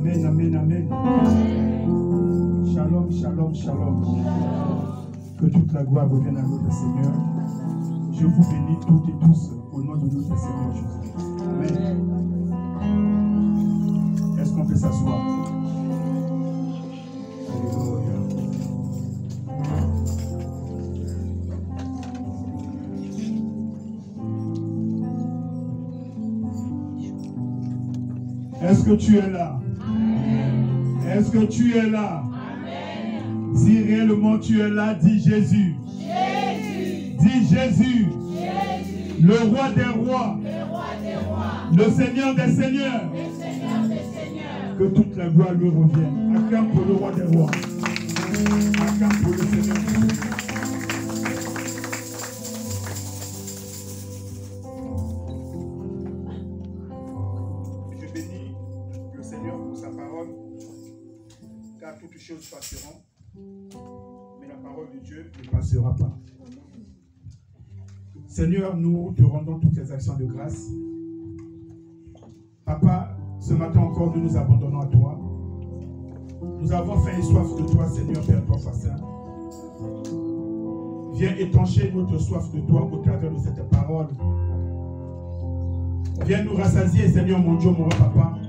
Amen, amen, amen. Shalom, shalom, shalom. Que toute la gloire revienne à notre Seigneur. Je vous bénis toutes et tous au nom de notre Seigneur Jésus. Amen. Est-ce qu'on peut s'asseoir? Alléluia. Est-ce que tu es là? Est-ce que tu es là? Amen. Si réellement tu es là, dis Jésus. Jésus. Dis Jésus. Jésus. Le roi des rois. Le roi des rois. Le Seigneur des seigneurs. Le Seigneur des seigneurs. Que toute la gloire lui revienne. Acclame pour le roi des rois. Acclame pour le Seigneur. Toutes choses passeront, mais la parole de Dieu ne passera pas. Seigneur, nous te rendons toutes les actions de grâce. Papa, ce matin encore, nous nous abandonnons à toi. Nous avons faim et soif de toi, Seigneur, Père, toi, Saint. Viens étancher notre soif de toi au travers de cette parole. Viens nous rassasier, Seigneur, mon Dieu, mon roi, Papa,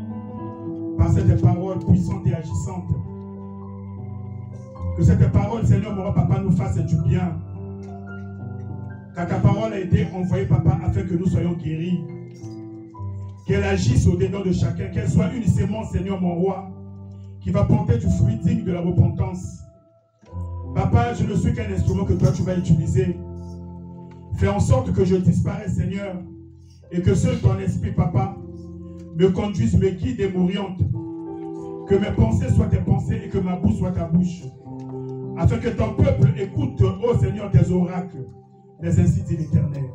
par cette parole puissante et agissante. Que cette parole, Seigneur, mon roi, Papa, nous fasse du bien. Car ta parole a été envoyée, Papa, afin que nous soyons guéris. Qu'elle agisse au-dedans de chacun. Qu'elle soit une sémence, Seigneur, mon roi, qui va porter du fruit digne de la repentance. Papa, je ne suis qu'un instrument que toi, tu vas utiliser. Fais en sorte que je disparaisse, Seigneur, et que seul ton esprit, Papa, me conduise, me guide et m'oriente. Que mes pensées soient tes pensées et que ma bouche soit ta bouche. Afin que ton peuple écoute, ô Seigneur, tes oracles. Mais ainsi dit l'Éternel.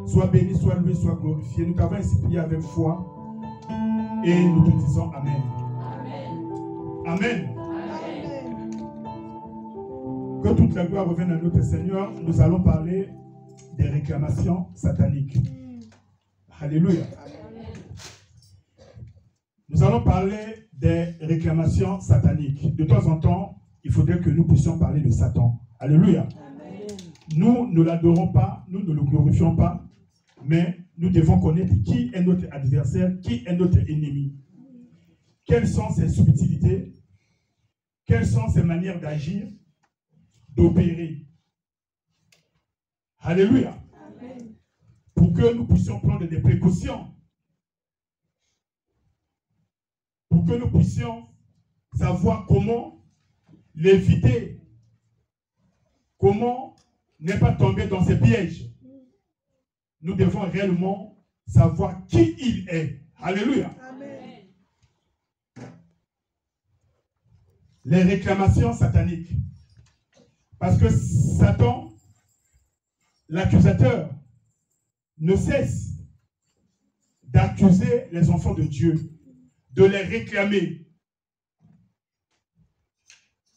Sois béni, sois loué, sois glorifié. Nous t'avons ainsi prié avec foi. Et nous te disons Amen. Amen. Amen. Que toute la gloire revienne à notre Seigneur. Nous allons parler des réclamations sataniques. Alléluia. Nous allons parler des réclamations sataniques. De temps en temps, il faudrait que nous puissions parler de Satan. Alléluia. Amen. Nous ne l'adorons pas, nous ne le glorifions pas, mais nous devons connaître qui est notre adversaire, qui est notre ennemi. Quelles sont ses subtilités, quelles sont ses manières d'agir, d'opérer. Alléluia. Amen. Pour que nous puissions prendre des précautions. Pour que nous puissions savoir comment l'éviter. Comment ne pas tomber dans ces pièges. Nous devons réellement savoir qui il est. Alléluia. Amen. Les réclamations sataniques. Parce que Satan, l'accusateur, ne cesse d'accuser les enfants de Dieu, de les réclamer.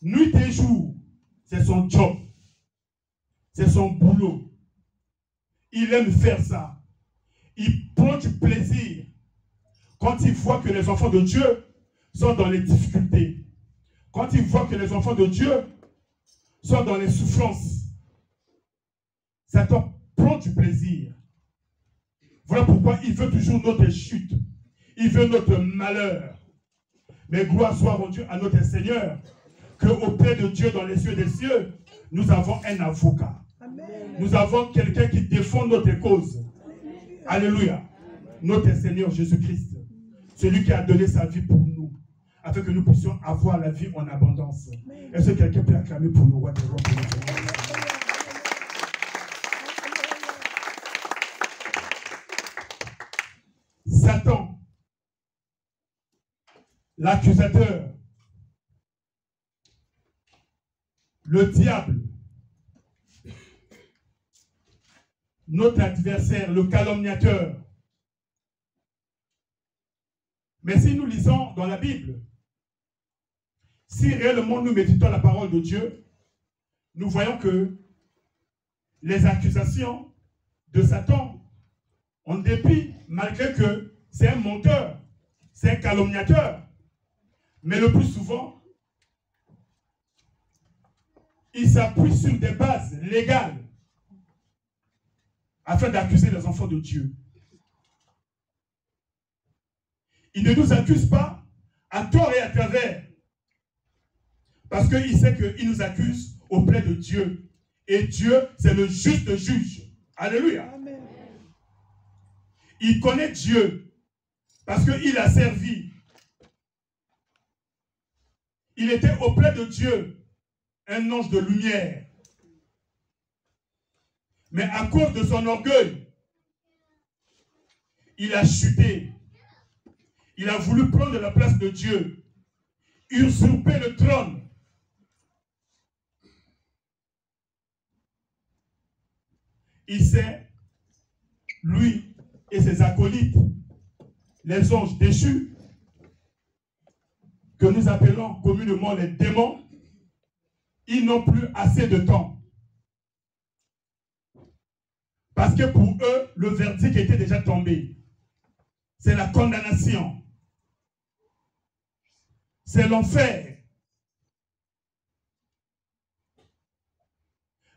Nuit et jour, c'est son job. C'est son boulot. Il aime faire ça. Il prend du plaisir quand il voit que les enfants de Dieu sont dans les difficultés. Quand il voit que les enfants de Dieu sont dans les souffrances. Satan prend du plaisir. Voilà pourquoi il veut toujours notre chute. Il veut notre malheur. Mais gloire soit rendue à notre Seigneur, qu'auprès de Dieu dans les cieux des cieux, nous avons un avocat. Amen. Nous avons quelqu'un qui défend notre cause. Alléluia. Amen. Notre Seigneur Jésus-Christ. Celui qui a donné sa vie pour nous, afin que nous puissions avoir la vie en abondance. Est-ce que quelqu'un peut acclamer pour le roi des rois? Satan, l'accusateur, le diable, notre adversaire, le calomniateur. Mais si nous lisons dans la Bible, si réellement nous méditons la parole de Dieu, nous voyons que les accusations de Satan, en dépit, malgré que c'est un menteur, c'est un calomniateur, Mais le plus souvent, il s'appuie sur des bases légales afin d'accuser les enfants de Dieu. Il ne nous accuse pas à tort et à travers, parce qu'il sait qu'il nous accuse auprès de Dieu. Et Dieu, c'est le juste juge. Alléluia. Amen. Il connaît Dieu parce qu'il a servi. Il était auprès de Dieu, un ange de lumière. Mais à cause de son orgueil, il a chuté. Il a voulu prendre la place de Dieu, usurper le trône. Il sait, lui et ses acolytes, les anges déchus, que nous appelons communément les démons, ils n'ont plus assez de temps. Parce que pour eux, le verdict était déjà tombé. C'est la condamnation. C'est l'enfer.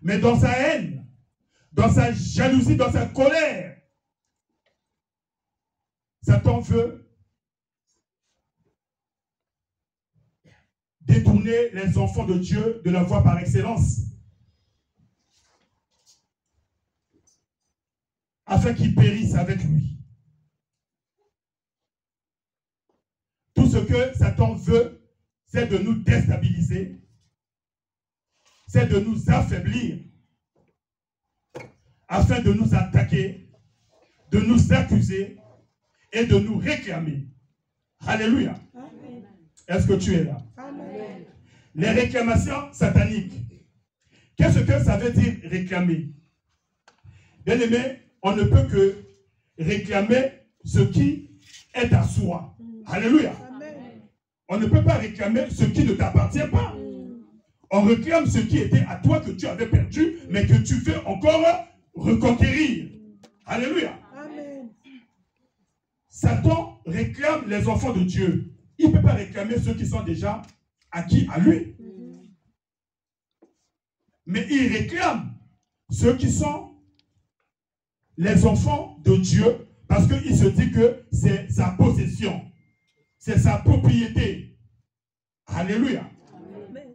Mais dans sa haine, dans sa jalousie, dans sa colère, Satan veut détourner les enfants de Dieu de la voie par excellence, afin qu'ils périssent avec lui. Tout ce que Satan veut, c'est de nous déstabiliser, c'est de nous affaiblir, afin de nous attaquer, de nous accuser et de nous réclamer. Alléluia. Est-ce que tu es là? Amen. Les réclamations sataniques. Qu'est-ce que ça veut dire réclamer? Bien aimé, on ne peut que réclamer ce qui est à soi. Alléluia. Amen. On ne peut pas réclamer ce qui ne t'appartient pas. On réclame ce qui était à toi que tu avais perdu, mais que tu veux encore reconquérir. Alléluia. Amen. Satan réclame les enfants de Dieu. Il ne peut pas réclamer ceux qui sont déjà acquis à lui. Mais il réclame ceux qui sont les enfants de Dieu parce qu'il se dit que c'est sa possession. C'est sa propriété. Alléluia. Amen.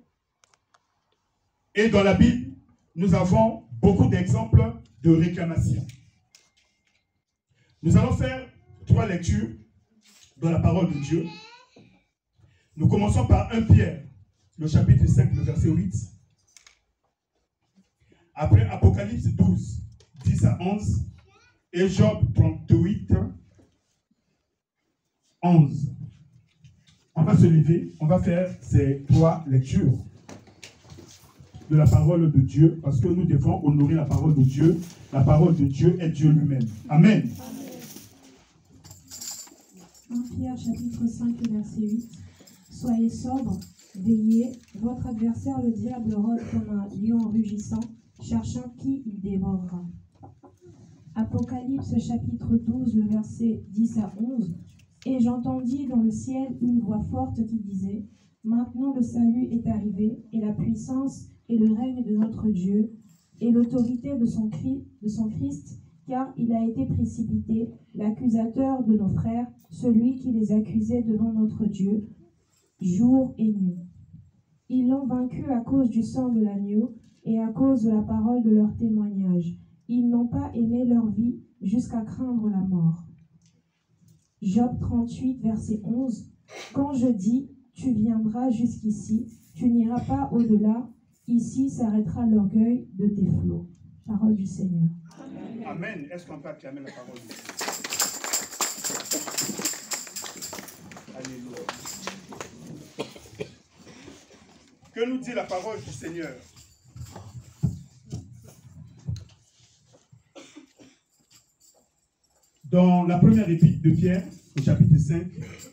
Et dans la Bible, nous avons beaucoup d'exemples de réclamation. Nous allons faire 3 lectures dans la parole de Dieu. Nous commençons par 1 Pierre, le chapitre 5, le verset 8. Après Apocalypse 12, 10 à 11. Et Job 38, 11. On va se lever, on va faire ces 3 lectures de la parole de Dieu, parce que nous devons honorer la parole de Dieu. La parole de Dieu est Dieu lui-même. Amen. 1 Pierre chapitre 5, verset 8. Soyez sobres, veillez, votre adversaire le diable rôde comme un lion rugissant, cherchant qui il dévorera. Apocalypse chapitre 12, le verset 10 à 11. Et j'entendis dans le ciel une voix forte qui disait, maintenant le salut est arrivé, et la puissance et le règne de notre Dieu, et l'autorité de son Christ, car il a été précipité, l'accusateur de nos frères, celui qui les accusait devant notre Dieu, jour et nuit. Ils l'ont vaincu à cause du sang de l'agneau et à cause de la parole de leur témoignage. Ils n'ont pas aimé leur vie jusqu'à craindre la mort. Job 38, verset 11. Quand je dis, tu viendras jusqu'ici, tu n'iras pas au-delà, ici s'arrêtera l'orgueil de tes flots. Parole du Seigneur. Amen. Amen. Est-ce qu'on peut acclamer la parole de Dieu? Alléluia. Que nous dit la parole du Seigneur? Dans la première épître de Pierre, au chapitre 5,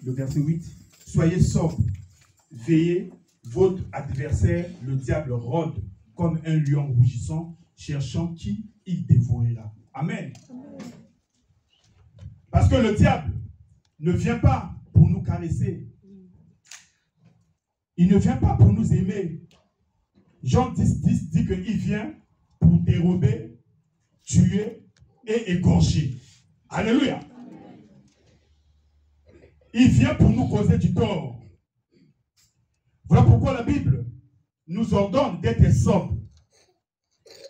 le verset 8, « Soyez sobres, veillez, votre adversaire, le diable, rôde comme un lion rougissant, cherchant qui il dévorera. » Amen. Parce que le diable ne vient pas pour nous caresser. Il ne vient pas pour nous aimer. Jean 10 dit qu'il vient pour dérober, tuer et égorger. Alléluia. Il vient pour nous causer du tort. Voilà pourquoi la Bible nous ordonne d'être sobres,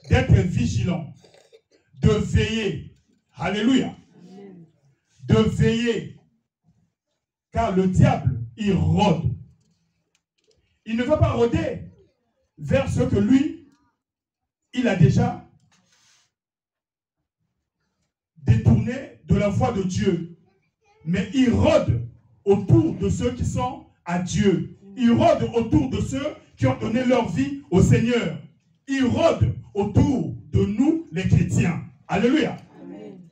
d'être vigilants, de veiller. Alléluia. De veiller. Car le diable, il rôde. Il ne va pas rôder vers ce que lui, il a déjà détourné de la voie de Dieu. Mais il rôde autour de ceux qui sont à Dieu. Il rôde autour de ceux qui ont donné leur vie au Seigneur. Il rôde autour de nous, les chrétiens. Alléluia. Amen.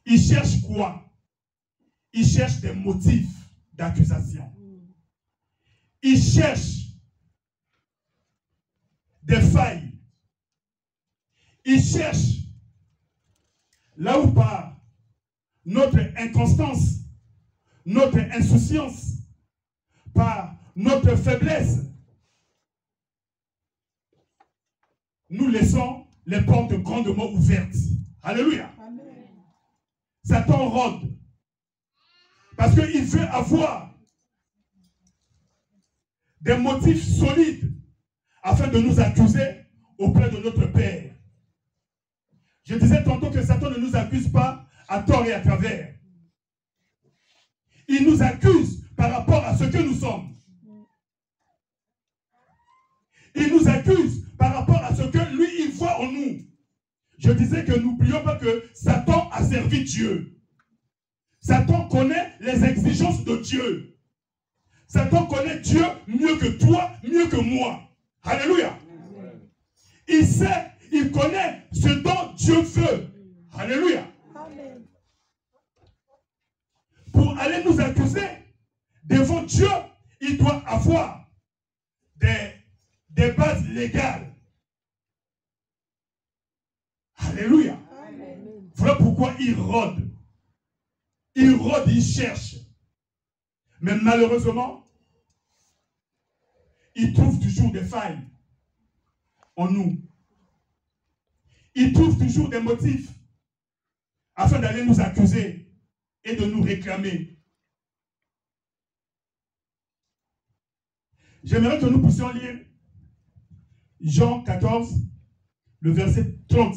Il cherche quoi? Il cherche des motifs d'accusation. Il cherche des failles. Il cherche là où par notre inconstance, notre insouciance, par notre faiblesse, nous laissons les portes grandement ouvertes. Alléluia. Amen. Satan rôde parce qu'il veut avoir des motifs solides afin de nous accuser auprès de notre Père. Je disais tantôt que Satan ne nous accuse pas à tort et à travers. Il nous accuse par rapport à ce que nous sommes. Il nous accuse par rapport à ce que lui, il voit en nous. Je disais que n'oublions pas que Satan a servi Dieu. Satan connaît les exigences de Dieu. Satan connaît Dieu mieux que toi, mieux que moi. Alléluia. Il sait, il connaît ce dont Dieu veut. Alléluia. Amen. Pour aller nous accuser devant Dieu, il doit avoir des bases légales. Alléluia. Amen. Voilà pourquoi il rôde. Il rôde, il cherche. Mais malheureusement, il trouve toujours des failles en nous. Il trouve toujours des motifs afin d'aller nous accuser et de nous réclamer. J'aimerais que nous puissions lire Jean 14, le verset 30.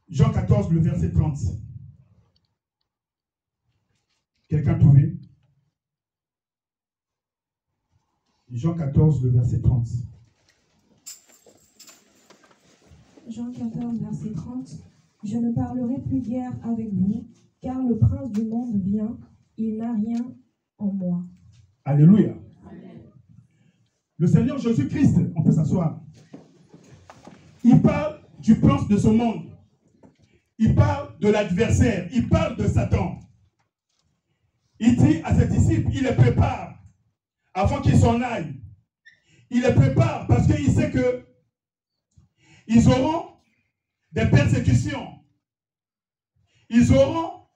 Jean 14, le verset 30. Quelqu'un a trouvé? Jean 14, le verset 30. Jean 14, verset 30. Je ne parlerai plus guère avec vous, car le prince du monde vient, il n'a rien en moi. Alléluia. Amen. Le Seigneur Jésus-Christ, on peut s'asseoir. Il parle du prince de ce monde. Il parle de l'adversaire. Il parle de Satan. Il dit à ses disciples, il les prépare avant qu'ils s'en aillent. Il les prépare parce qu'il sait que ils auront des persécutions. Ils auront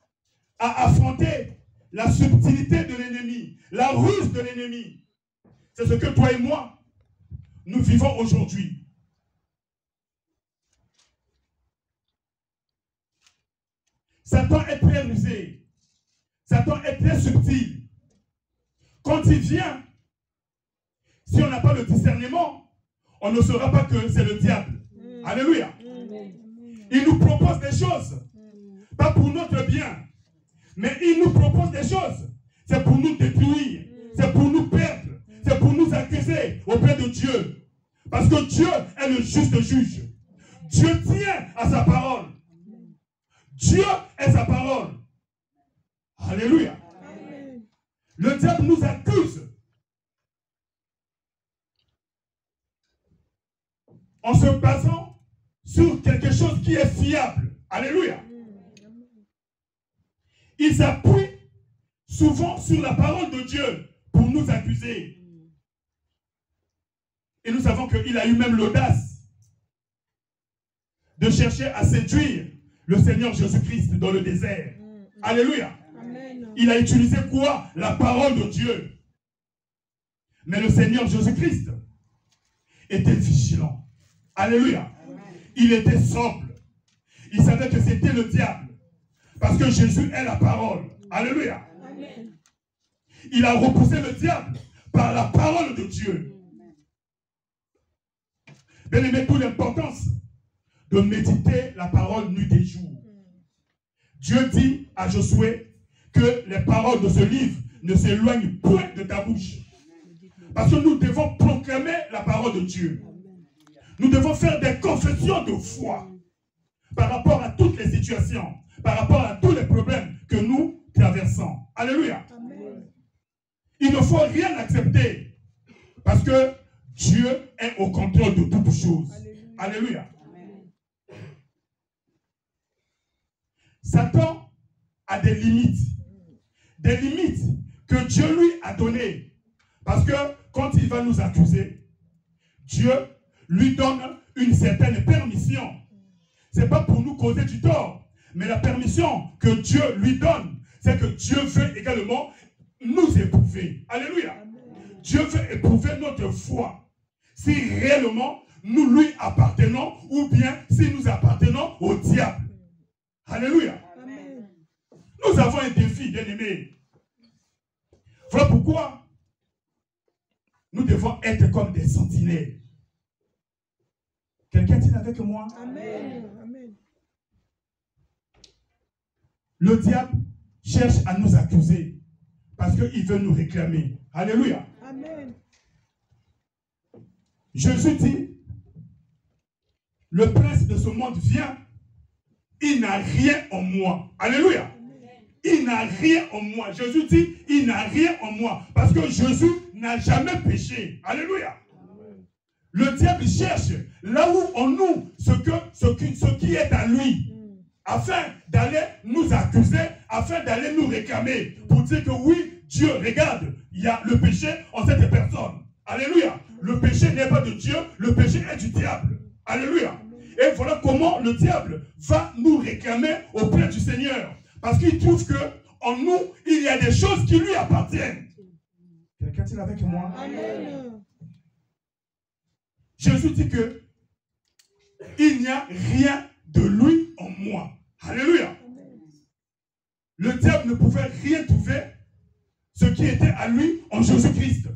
à affronter la subtilité de l'ennemi, la ruse de l'ennemi. C'est ce que toi et moi, nous vivons aujourd'hui. Satan est très rusé. Satan est très subtil. Quand il vient, si on n'a pas le discernement, on ne saura pas que c'est le diable. Alléluia. Il nous propose des choses, pas pour notre bien, mais il nous propose des choses. C'est pour nous détruire, c'est pour nous perdre, c'est pour nous accuser auprès de Dieu. Parce que Dieu est le juste juge. Dieu tient à sa parole. Dieu est sa parole. Alléluia. Amen. Le diable nous accuse en se basant sur quelque chose qui est fiable. Alléluia. Il s'appuie souvent sur la parole de Dieu pour nous accuser. Et nous savons qu'il a eu même l'audace de chercher à séduire le Seigneur Jésus-Christ dans le désert. Alléluia. Amen. Il a utilisé quoi? La parole de Dieu. Mais le Seigneur Jésus-Christ était vigilant. Alléluia. Il était sobre. Il savait que c'était le diable. Parce que Jésus est la parole. Alléluia. Il a repoussé le diable par la parole de Dieu. Bien aimé, toute l'importance de méditer la parole nuit et jour. Dieu dit à Josué que les paroles de ce livre ne s'éloignent point de ta bouche. Parce que nous devons proclamer la parole de Dieu. Nous devons faire des confessions de foi par rapport à toutes les situations, par rapport à tous les problèmes que nous traversons. Alléluia. Amen. Il ne faut rien accepter parce que Dieu est au contrôle de toutes choses. Alléluia. Amen. Satan a des limites que Dieu lui a données. Parce que quand il va nous accuser, Dieu lui donne une certaine permission. Ce n'est pas pour nous causer du tort, mais la permission que Dieu lui donne, c'est que Dieu veut également nous éprouver. Alléluia. Amen. Dieu veut éprouver notre foi. Si réellement nous lui appartenons ou bien si nous appartenons au diable. Alléluia. Amen. Nous avons un défi, bien-aimés. Voilà pourquoi nous devons être comme des sentinelles. Quelqu'un dit avec moi? Amen. Amen. Le diable cherche à nous accuser parce qu'il veut nous réclamer. Alléluia. Amen. Jésus dit, le prince de ce monde vient, il n'a rien en moi. Alléluia. Il n'a rien en moi. Jésus dit, il n'a rien en moi. Parce que Jésus n'a jamais péché. Alléluia. Le diable cherche là où en nous ce qui est à lui, afin d'aller nous accuser, afin d'aller nous réclamer, pour dire que oui, Dieu, regarde, il y a le péché en cette personne. Alléluia. Le péché n'est pas de Dieu, le péché est du diable. Alléluia. Et voilà comment le diable va nous réclamer auprès du Seigneur. Parce qu'il trouve que en nous, il y a des choses qui lui appartiennent. Quelqu'un est avec moi? Amen. Jésus dit que il n'y a rien de lui en moi. Alléluia. Le diable ne pouvait rien trouver ce qui était à lui en Jésus-Christ.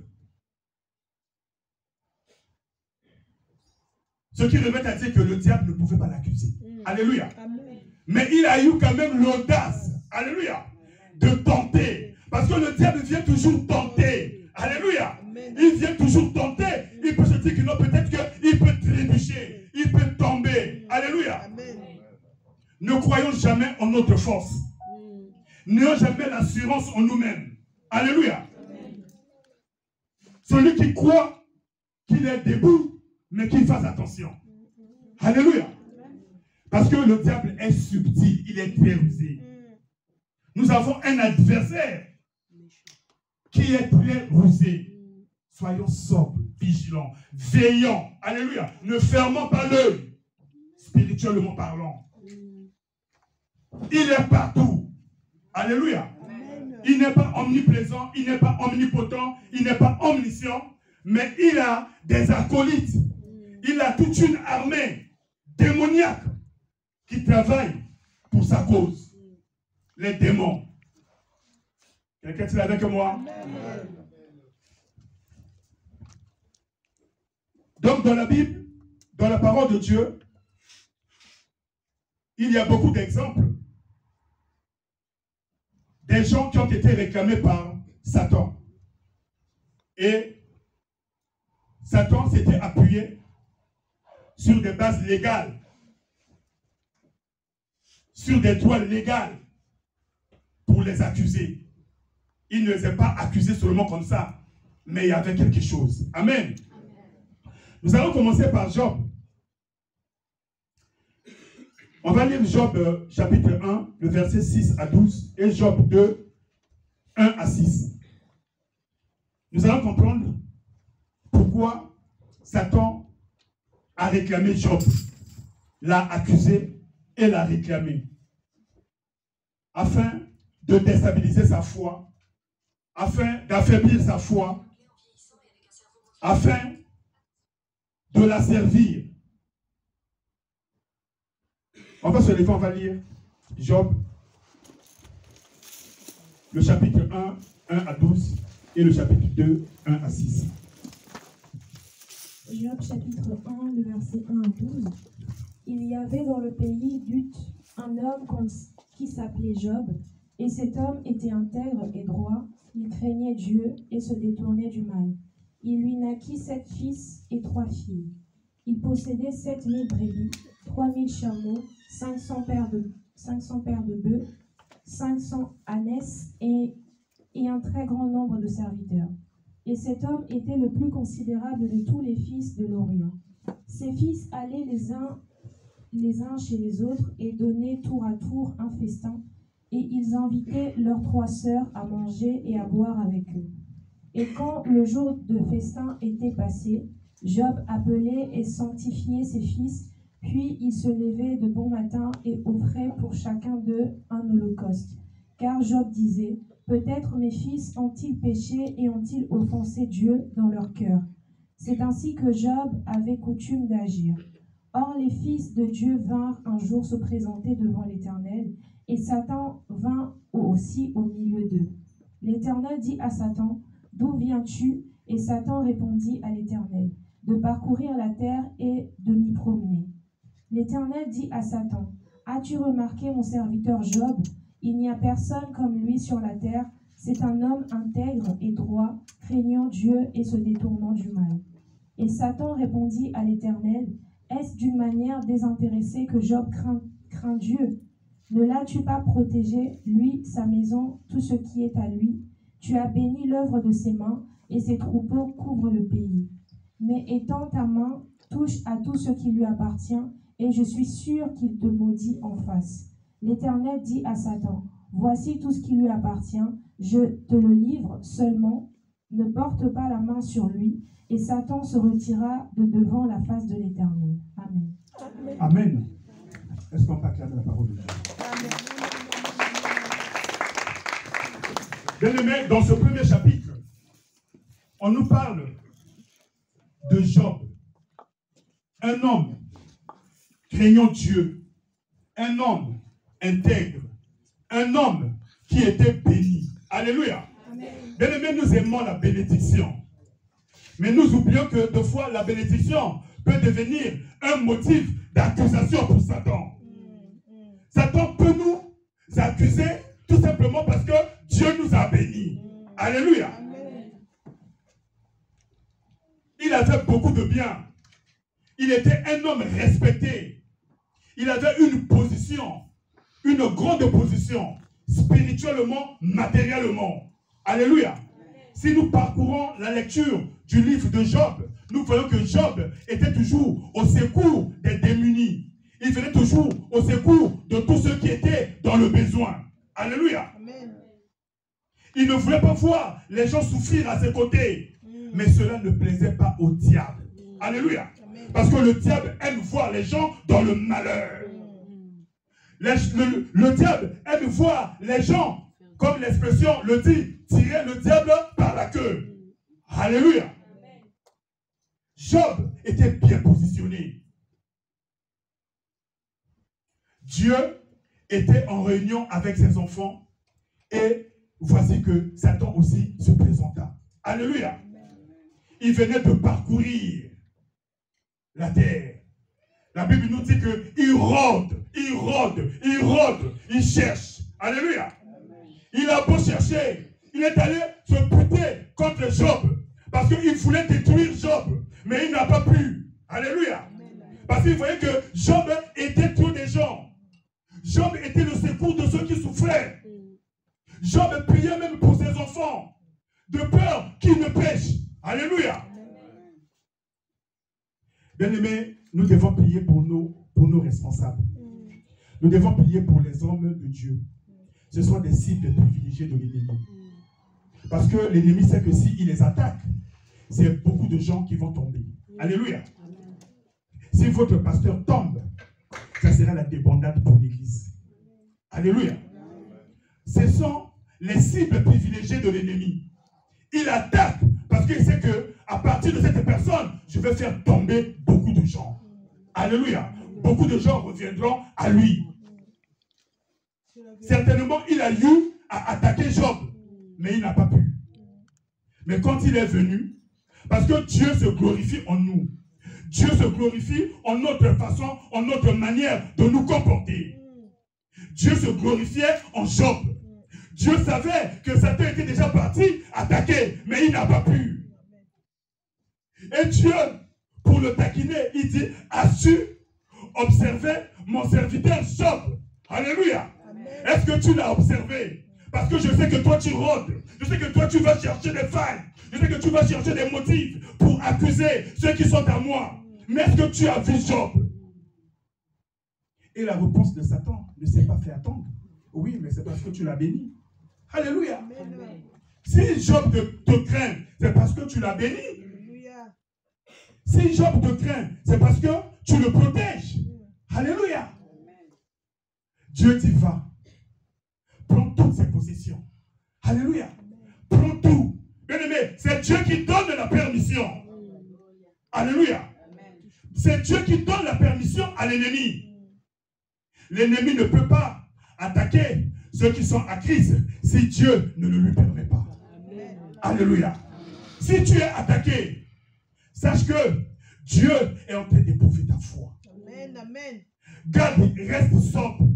Ce qui revient à dire que le diable ne pouvait pas l'accuser. Alléluia. Mais il a eu quand même l'audace, alléluia, de tenter. Parce que le diable vient toujours tenter. Alléluia. Il vient toujours tenter. Il peut se dire que non, peut-être qu'il peut trébucher. Il peut tomber. Alléluia. Amen. Ne croyons jamais en notre force. N'ayons jamais l'assurance en nous-mêmes. Alléluia. Amen. Celui qui croit qu'il est debout, mais qu'il fasse attention. Alléluia. Parce que le diable est subtil. Il est très rusé. Nous avons un adversaire qui est très rusé. Soyons sobres, vigilants, veillants. Alléluia. Ne fermons pas l'œil, spirituellement parlant. Il est partout. Alléluia. Il n'est pas omniprésent, il n'est pas omnipotent, il n'est pas omniscient, mais il a des acolytes. Il a toute une armée démoniaque qui travaille pour sa cause. Les démons. Quelqu'un est avec moi? Amen. Donc dans la Bible, dans la parole de Dieu, il y a beaucoup d'exemples des gens qui ont été réclamés par Satan. Et Satan s'était appuyé sur des bases légales, sur des droits légaux pour les accuser. Il ne les a pas accusés seulement comme ça, mais il y avait quelque chose. Amen. Nous allons commencer par Job. On va lire Job chapitre 1, le verset 6 à 12, et Job 2, 1 à 6. Nous allons comprendre pourquoi Satan a réclamé Job, l'a accusé et l'a réclamé, afin de déstabiliser sa foi, afin d'affaiblir sa foi, afin de la servir. On va se lever, on va lire Job, le chapitre 1 à 12, et le chapitre 2, 1 à 6. Job chapitre 1, le verset 1 à 12. Il y avait dans le pays d'Ut un homme qui s'appelait Job, et cet homme était intègre et droit, il craignait Dieu et se détournait du mal. Il lui naquit 7 fils et 3 filles. Il possédait 7000 brebis, 3000 chameaux, 500 paires de bœufs, 500 ânesses et un très grand nombre de serviteurs. Et cet homme était le plus considérable de tous les fils de l'Orient. Ses fils allaient les uns chez les autres et donnaient tour à tour un festin, et ils invitaient leurs 3 sœurs à manger et à boire avec eux. Et quand le jour de festin était passé, Job appelait et sanctifiait ses fils, puis il se levait de bon matin et offrait pour chacun d'eux un holocauste. Car Job disait, « Peut-être mes fils ont-ils péché et ont-ils offensé Dieu dans leur cœur ?» C'est ainsi que Job avait coutume d'agir. Or les fils de Dieu vinrent un jour se présenter devant l'Éternel, et Satan vint aussi au milieu d'eux. L'Éternel dit à Satan, « D'où viens-tu » Et Satan répondit à l'Éternel, « De parcourir la terre et de m'y promener. » L'Éternel dit à Satan, « As-tu remarqué mon serviteur Job? Il n'y a personne comme lui sur la terre. C'est un homme intègre et droit, craignant Dieu et se détournant du mal. » Et Satan répondit à l'Éternel, « Est-ce d'une manière désintéressée que Job craint Dieu? Ne l'as-tu pas protégé, lui, sa maison, tout ce qui est à lui? Tu as béni l'œuvre de ses mains, et ses troupeaux couvrent le pays. Mais étends ta main, touche à tout ce qui lui appartient, et je suis sûr qu'il te maudit en face. » L'Éternel dit à Satan, « Voici tout ce qui lui appartient, je te le livre, seulement ne porte pas la main sur lui. » Et Satan se retira de devant la face de l'Éternel. Amen. Amen. Est-ce qu'on peut acclamer la parole de Dieu? Bien-aimés, dans ce premier chapitre, on nous parle de Job, un homme craignant Dieu, un homme intègre, un homme qui était béni. Alléluia. Bien-aimés, nous aimons la bénédiction. Mais nous oublions que des fois, la bénédiction peut devenir un motif d'accusation pour Satan. Satan peut nous accuser tout simplement parce que Dieu nous a bénis. Alléluia. Il avait beaucoup de biens. Il était un homme respecté. Il avait une position, une grande position, spirituellement, matériellement. Alléluia. Si nous parcourons la lecture du livre de Job, nous voyons que Job était toujours au secours des démunis. Il venait toujours au secours de tous ceux qui étaient dans le besoin. Alléluia. Amen. Il ne voulait pas voir les gens souffrir à ses côtés. Mais cela ne plaisait pas au diable. Alléluia. Amen. Parce que le diable aime voir les gens dans le malheur. Le diable aime voir les gens, comme l'expression le dit, tirer le diable par la queue. Alléluia. Amen. Job était bien positionné. Dieu était en réunion avec ses enfants et voici que Satan aussi se présenta. Alléluia. Il venait de parcourir la terre. La Bible nous dit qu'il rôde, il cherche. Alléluia. Il a beau chercher, il est allé se buter contre Job parce qu'il voulait détruire Job, mais il n'a pas pu. Alléluia. Parce qu'il voyait que Job était tout des gens. Job était le secours de ceux qui souffraient. Job priait même pour ses enfants, de peur qu'ils ne pêchent. Alléluia. Bien-aimés, nous devons prier pour nos responsables. Nous devons prier pour les hommes de Dieu. Ce sont des cibles privilégiées de l'ennemi. Parce que l'ennemi sait que s'il les attaque, c'est beaucoup de gens qui vont tomber. Alléluia. Si votre pasteur tombe, ça sera la débandade pour l'église. Alléluia. Ce sont les cibles privilégiées de l'ennemi. Il attaque parce qu'il sait que à partir de cette personne, je vais faire tomber beaucoup de gens. Alléluia. Beaucoup de gens reviendront à lui. Certainement, il a eu à attaquer Job, mais il n'a pas pu. Mais quand il est venu, parce que Dieu se glorifie en nous. Dieu se glorifie en notre façon, en notre manière de nous comporter. Dieu se glorifiait en Job. Dieu savait que Satan était déjà parti attaquer, mais il n'a pas pu. Et Dieu, pour le taquiner, il dit, as-tu observé mon serviteur Job? Alléluia. Est-ce que tu l'as observé? Parce que je sais que toi tu rôdes. Je sais que toi tu vas chercher des failles. Je sais que tu vas chercher des motifs pour accuser ceux qui sont à moi. Mais est-ce que tu as vu Job? Et la réponse de Satan ne s'est pas fait attendre. Oui, mais c'est parce que tu l'as béni. Alléluia. Amen. Si Job te craint, c'est parce que tu l'as béni. Alléluia. Si Job te craint, c'est parce que tu le protèges. Alléluia. Amen. Dieu dit va. Prends toutes ses possessions. Alléluia. Prends tout. Bien aimé, c'est Dieu qui donne la permission. Alléluia. C'est Dieu qui donne la permission à l'ennemi. L'ennemi ne peut pas attaquer ceux qui sont à Christ si Dieu ne le lui permet pas. Amen. Alléluia. Si tu es attaqué, sache que Dieu est en train d'éprouver ta foi. Amen. Amen. Garde, reste sobre.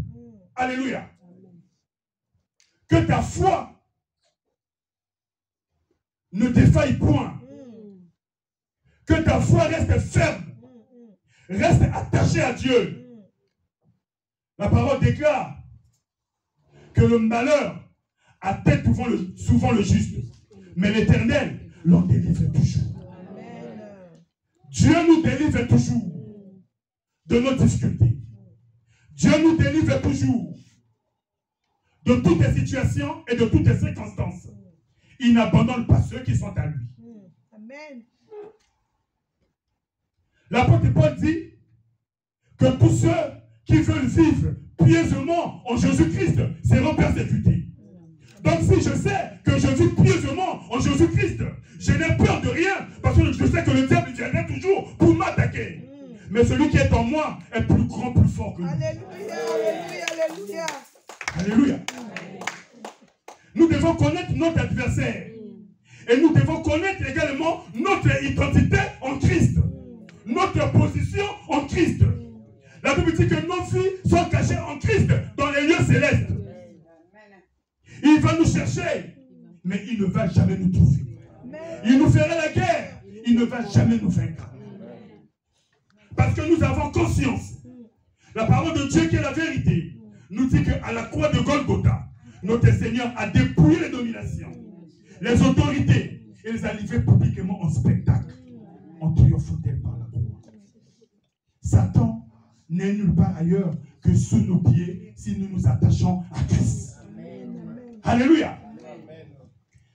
Alléluia. Que ta foi ne défaille point. Que ta foi reste ferme. Reste attaché à Dieu. La parole déclare que le malheur atteint souvent le juste, mais l'Éternel l'en délivre toujours. Amen. Dieu nous délivre toujours de nos difficultés. Dieu nous délivre toujours de toutes les situations et de toutes les circonstances. Il n'abandonne pas ceux qui sont à lui. Amen. L'apôtre Paul dit que tous ceux qui veulent vivre pieusement en Jésus-Christ seront persécutés. Donc si je sais que je vis pieusement en Jésus-Christ, je n'ai peur de rien parce que je sais que le diable viendra toujours pour m'attaquer. Mais celui qui est en moi est plus grand, plus fort que lui. Alléluia, alléluia, alléluia. Alléluia. Nous devons connaître notre adversaire. Et nous devons connaître également notre identité en Christ. Notre position en Christ. La Bible dit que nos vies sont cachées en Christ dans les lieux célestes. Il va nous chercher, mais il ne va jamais nous trouver. Il nous fera la guerre, il ne va jamais nous vaincre. Parce que nous avons conscience. La parole de Dieu qui est la vérité nous dit qu'à la croix de Golgotha, notre Seigneur a dépouillé les dominations, les autorités, et les a livrées publiquement en spectacle, en triomphant par la croix. Satan n'est nulle part ailleurs que sous nos pieds si nous nous attachons à Christ. Amen. Alléluia. Amen.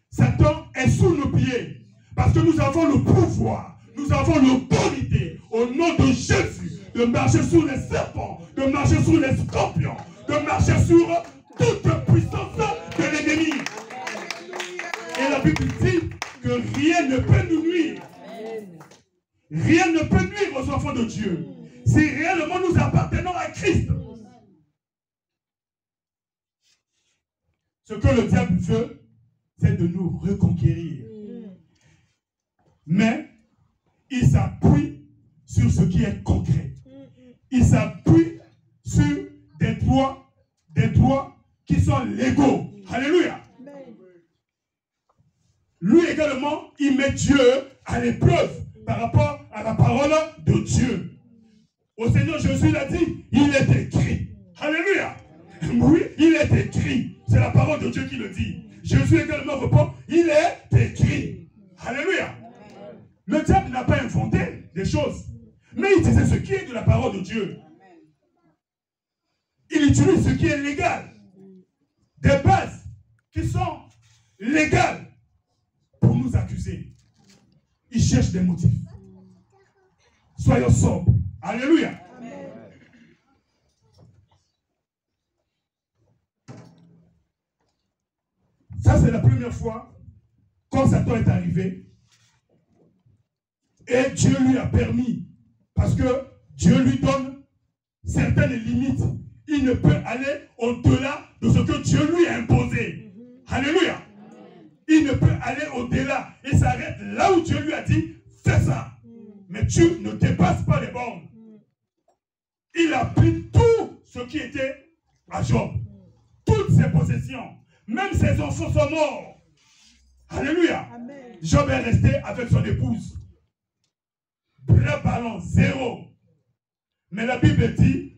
Satan est sous nos pieds parce que nous avons le pouvoir, nous avons l'autorité au nom de Jésus de marcher sur les serpents, de marcher sur les scorpions, de marcher sur toute puissance de l'ennemi. Et la Bible dit que rien ne peut nous nuire. Rien ne peut nuire aux enfants de Dieu. Si réellement nous appartenons à Christ. Ce que le diable veut, c'est de nous reconquérir. Mais il s'appuie sur ce qui est concret. Il s'appuie sur des droits qui sont légaux. Alléluia. Lui également, il met Dieu à l'épreuve par rapport à la parole de Dieu. Au Seigneur Jésus l'a dit, il est écrit. Alléluia. Oui, il est écrit. C'est la parole de Dieu qui le dit. Jésus également répond, il est écrit. Alléluia. Le diable n'a pas inventé des choses, mais il disait ce qui est de la parole de Dieu. Il utilise ce qui est légal. Des bases qui sont légales pour nous accuser. Il cherche des motifs. Soyons sobres. Alléluia. Amen. Ça, c'est la première fois, quand Satan est arrivé, Et Dieu lui a permis, parce que Dieu lui donne certaines limites. Il ne peut aller au-delà de ce que Dieu lui a imposé. Alléluia. Il ne peut aller au-delà. Il s'arrête là où Dieu lui a dit, fais ça. Mais tu ne dépasses pas les bornes. Il a pris tout ce qui était à Job. Toutes ses possessions. Même ses enfants sont morts. Alléluia. Amen. Job est resté avec son épouse. Vrai balance, zéro. Mais la Bible dit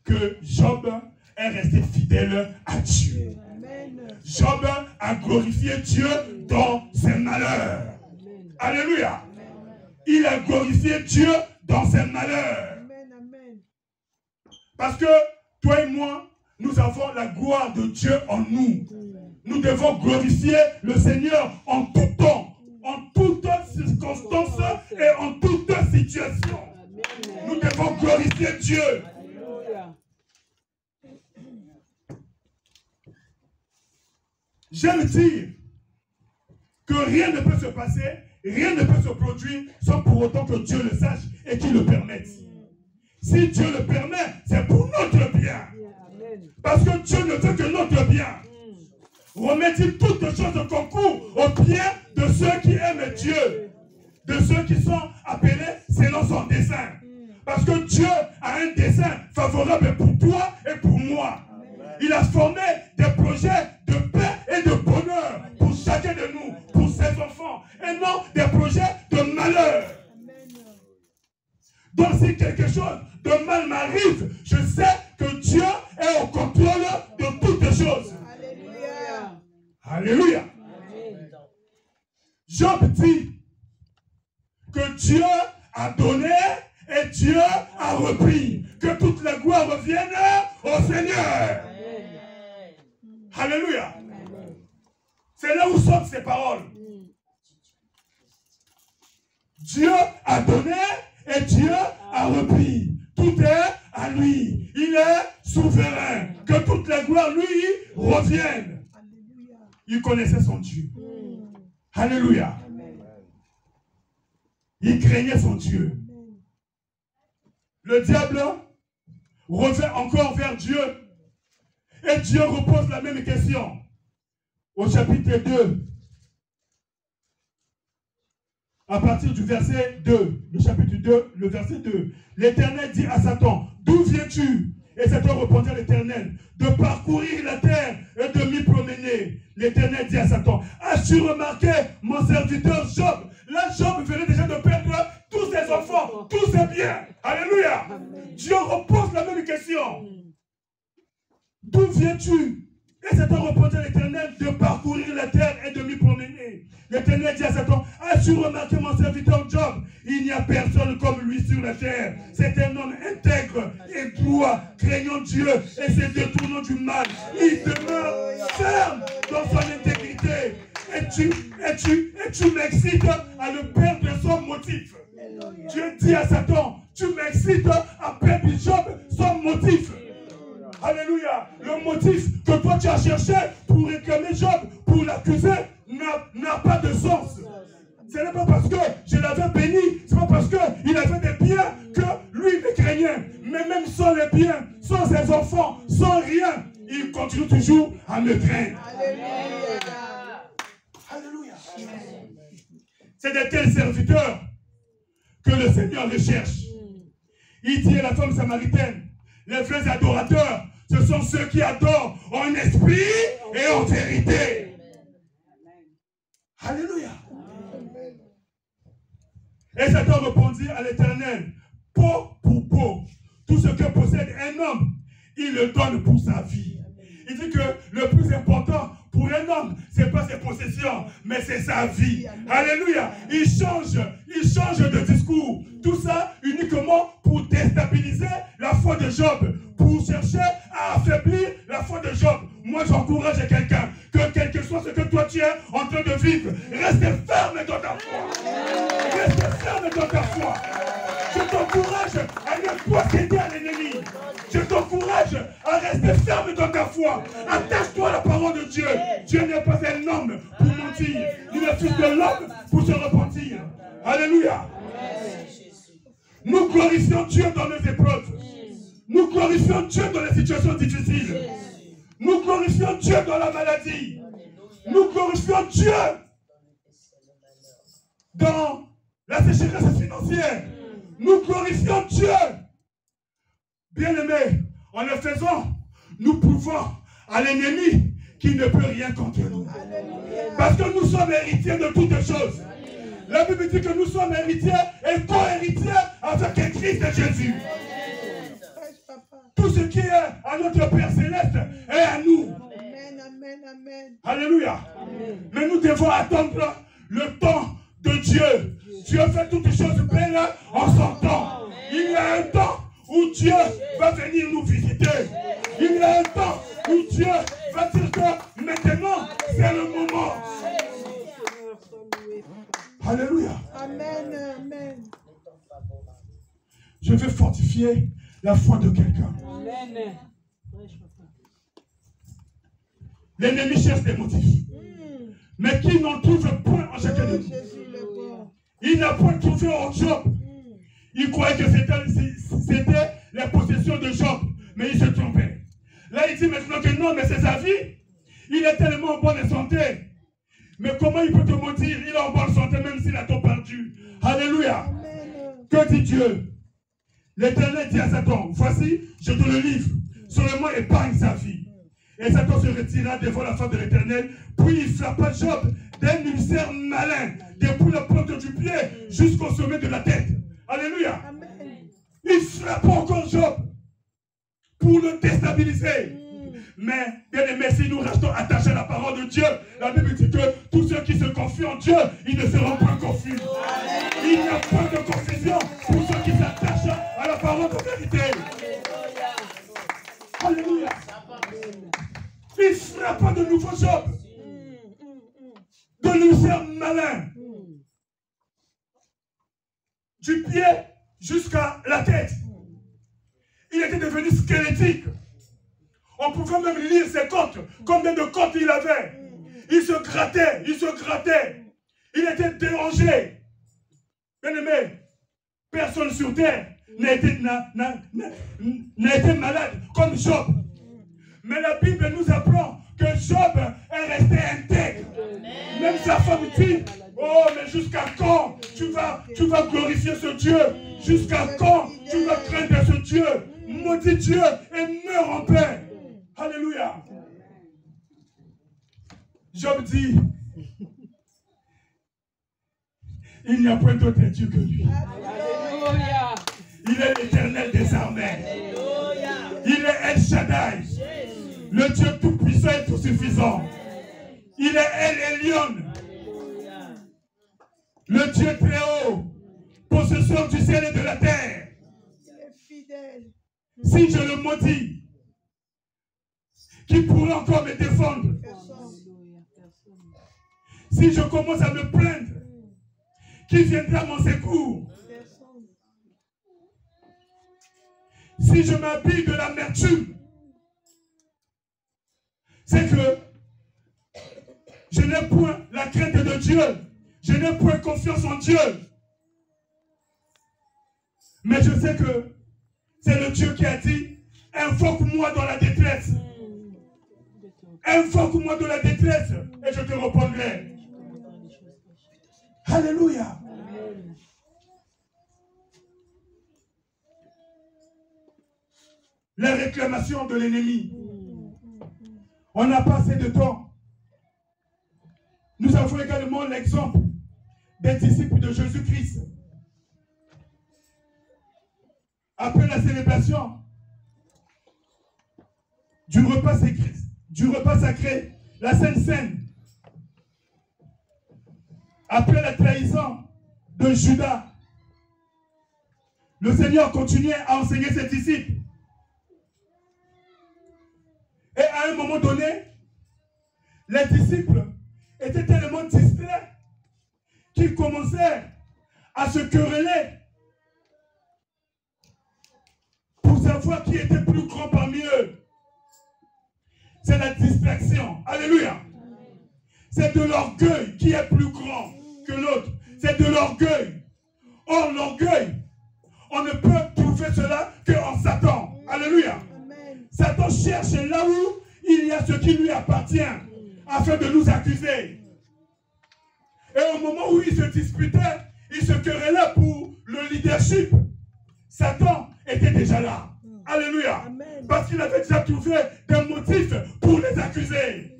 que Job est resté fidèle à Dieu. Amen. Job a glorifié Dieu dans ses malheurs. Amen. Alléluia. Amen. Il a glorifié Dieu dans ses malheurs. Amen. Parce que toi et moi, nous avons la gloire de Dieu en nous. Nous devons glorifier le Seigneur en tout temps, en toute circonstance et en toute situation. Nous devons glorifier Dieu. J'aime dire que rien ne peut se passer, rien ne peut se produire sans pour autant que Dieu le sache et qu'il le permette. Si Dieu le permet, c'est pour notre bien. Parce que Dieu ne veut que notre bien. Remet-il toutes choses de concours au bien de ceux qui aiment Dieu, de ceux qui sont appelés selon son dessein. Parce que Dieu a un dessein favorable pour toi et pour moi. Il a formé des projets de paix et de bonheur pour chacun de nous, pour ses enfants, et non des projets de malheur. Donc si quelque chose de mal m'arrive, je sais que Dieu est au contrôle de toutes choses. Alléluia. Alléluia. Job dit que Dieu a donné et Dieu a repris. Que toute la gloire revienne au Seigneur. Alléluia. C'est là où sortent ces paroles. Dieu a donné et Dieu a repris. Tout est à lui. Il est souverain. Que toute la gloire lui revienne. Il connaissait son Dieu. Alléluia. Il craignait son Dieu. Le diable revient encore vers Dieu. Et Dieu repose la même question. Au chapitre 2. À partir du verset 2. Le chapitre 2, le verset 2. L'Éternel dit à Satan, d'où viens-tu? Et Satan répondit à l'Éternel, de parcourir la terre et de m'y promener. L'Éternel dit à Satan, as-tu remarqué mon serviteur Job? Là, Job venait déjà de perdre tous ses enfants, tous ses biens. Alléluia. Dieu repose la même question. D'où viens-tu? Et Satan répondit à l'Éternel, de parcourir la terre et de m'y promener. L'Éternel dit à Satan, as-tu remarqué mon serviteur Job? Il n'y a personne comme lui sur la terre. C'est un homme intègre et droit, craignant Dieu et se détournant du mal. Il demeure ferme dans son intégrité. Et tu m'excites à le perdre son motif. Dieu dit à Satan, tu m'excites à perdre Job son motif. Alléluia. Le motif que toi tu as cherché pour réclamer Job, pour l'accuser, n'a pas de sens. Ce n'est pas parce que je l'avais béni, ce n'est pas parce qu'il avait des biens que lui me craignait. Mais même sans les biens, sans ses enfants, sans rien, il continue toujours à me craindre. Alléluia. C'est de tels serviteurs que le Seigneur recherche. Il dit à la femme samaritaine, les vrais adorateurs, ce sont ceux qui adorent en esprit et en vérité. Alléluia. Et Satan répondit à l'Éternel, peau pour peau, tout ce que possède un homme, il le donne pour sa vie. Il dit que le plus important pour un homme, ce n'est pas ses possessions, mais c'est sa vie. Alléluia. Il change de discours. Tout ça uniquement pour déstabiliser la foi de Job, pour chercher à affaiblir la foi de Job. Moi, j'encourage quelqu'un, que quel que soit ce que toi tu es en train de vivre, reste ferme dans ta foi. Reste ferme dans ta foi. Je t'encourage à ne pas céder à l'ennemi. Je t'encourage à rester ferme dans ta foi. Attache-toi à la parole de Dieu. Dieu n'est pas un homme pour mentir. Il est fils de l'homme pour se repentir. Alléluia. Nous glorifions Dieu dans les épreuves. Nous glorifions Dieu dans les situations difficiles. Nous glorifions Dieu dans la maladie. Nous glorifions Dieu dans la sécheresse financière. Nous glorifions Dieu. Bien-aimés, en le faisant, nous pouvons à l'ennemi qui ne peut rien contre nous. Parce que nous sommes héritiers de toutes choses. La Bible dit que nous sommes héritiers et co-héritiers avec le Christ de Jésus. Tout ce qui est à notre Père Céleste est à nous. Amen, amen, amen. Alléluia. Amen. Mais nous devons attendre le temps de Dieu. Dieu fait toutes choses belles en son temps. Il y a un temps où Dieu va venir nous visiter. Il y a un temps où Dieu va dire que maintenant c'est le moment. Alléluia. Amen, amen. Je veux fortifier la foi de quelqu'un. L'ennemi cherche des motifs. Mais qui n'en trouve point en chacun de nous. Il n'a point trouvé en Job. Il croyait que c'était la possession de Job. Mais il se trompait. Là, il dit maintenant que non, mais c'est sa vie. Il est tellement en bonne santé. Mais comment il peut te mentir? Il est en bonne santé même s'il a tout perdu. Alléluia. Que dit Dieu? L'Éternel dit à Satan, voici, je te le livre. Seulement épargne sa vie. Et Satan se retira devant la face de l'Éternel. Puis il frappa Job d'un ulcère malin, depuis la pointe du pied jusqu'au sommet de la tête. Alléluia. Il frappa encore Job pour le déstabiliser. Mais, bien aimé, si nous restons attachés à la parole de Dieu, la Bible dit que tous ceux qui se confient en Dieu, ils ne seront pas confus. Il n'y a pas de confusion pour ceux qui s'attachent à la parole de vérité. Alléluia. Il frappa de nouveau Job de l'ulcère malin du pied jusqu'à la tête. Il était devenu squelettique. On pouvait même lire ses côtes, combien de côtes il avait. Il se grattait, il se grattait. Il était dérangé. Bien aimé, personne sur terre n'a été malade comme Job. Mais la Bible nous apprend que Job est resté intègre. Même sa femme dit, oh mais jusqu'à quand tu vas glorifier ce Dieu? Jusqu'à quand tu vas craindre ce Dieu? Maudit Dieu et meurs en paix. Alléluia. Job dit, il n'y a point d'autre Dieu que lui. Alléluia. Il est l'Éternel des armées. Il est El Shaddai, le Dieu tout-puissant et tout-suffisant. Il est El Elyon, le Dieu très haut, possesseur du ciel et de la terre. Il est fidèle. Si je le maudis, qui pourrait encore me défendre? Si je commence à me plaindre, qui viendra à mon secours? Si je m'habille de l'amertume, c'est que je n'ai point la crainte de Dieu, je n'ai point confiance en Dieu. Mais je sais que c'est le Dieu qui a dit, invoque-moi dans la détresse. Invoque-moi dans la détresse et je te répondrai. Alléluia. La réclamation de l'ennemi. On n'a pas assez de temps. Nous avons également l'exemple des disciples de Jésus-Christ. Après la célébration du repas sacré, la Sainte Seine, après la trahison de Judas, le Seigneur continuait à enseigner ses disciples. Et à un moment donné, les disciples étaient tellement distraits qu'ils commencèrent à se quereller pour savoir qui était plus grand parmi eux. C'est la distraction. Alléluia. C'est de l'orgueil qui est plus grand que l'autre. C'est de l'orgueil. Or, l'orgueil, on ne peut trouver cela qu'en Satan. Alléluia. Amen. Satan cherche là où il y a ce qui lui appartient afin de nous accuser. Et au moment où il se disputait, il se querellait pour le leadership, Satan était déjà là. Alléluia. Amen. Parce qu'il avait déjà trouvé des motifs pour les accuser.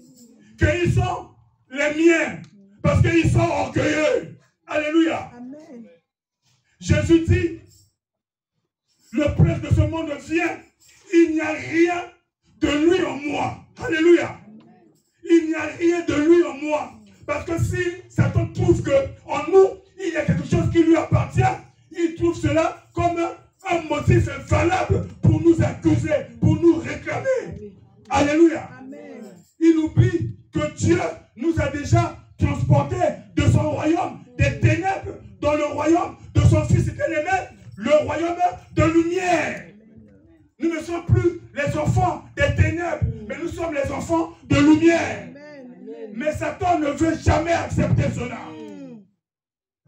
Qu'ils sont les miens. Parce qu'ils sont orgueilleux. Alléluia. Amen. Jésus dit, le prince de ce monde vient, il n'y a rien de lui en moi. Alléluia. Il n'y a rien de lui en moi. Parce que si Satan trouve qu'en nous, il y a quelque chose qui lui appartient, il trouve cela comme un motif valable pour nous accuser, pour nous réclamer. Alléluia. Amen. Il oublie que Dieu nous a déjà transportés de son royaume des ténèbres dans le royaume de son Fils bien-aimé, le royaume de lumière. Nous ne sommes plus les enfants des ténèbres, mais nous sommes les enfants de lumière. Mais Satan ne veut jamais accepter cela.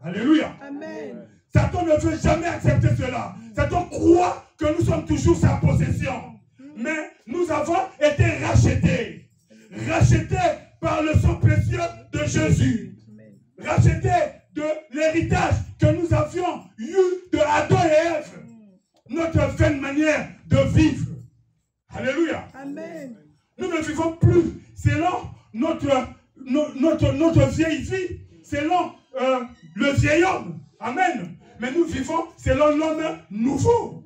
Alléluia. Amen. Satan ne veut jamais accepter cela. Satan croit que nous sommes toujours sa possession. Mais nous avons été rachetés. Rachetés par le sang précieux de Jésus. Rachetés de l'héritage que nous avions eu de Adam et Ève. Notre vaine manière de vivre. Alléluia. Amen. Nous ne vivons plus selon notre vieille vie, selon le vieil homme. Amen. Mais nous vivons selon l'homme nouveau.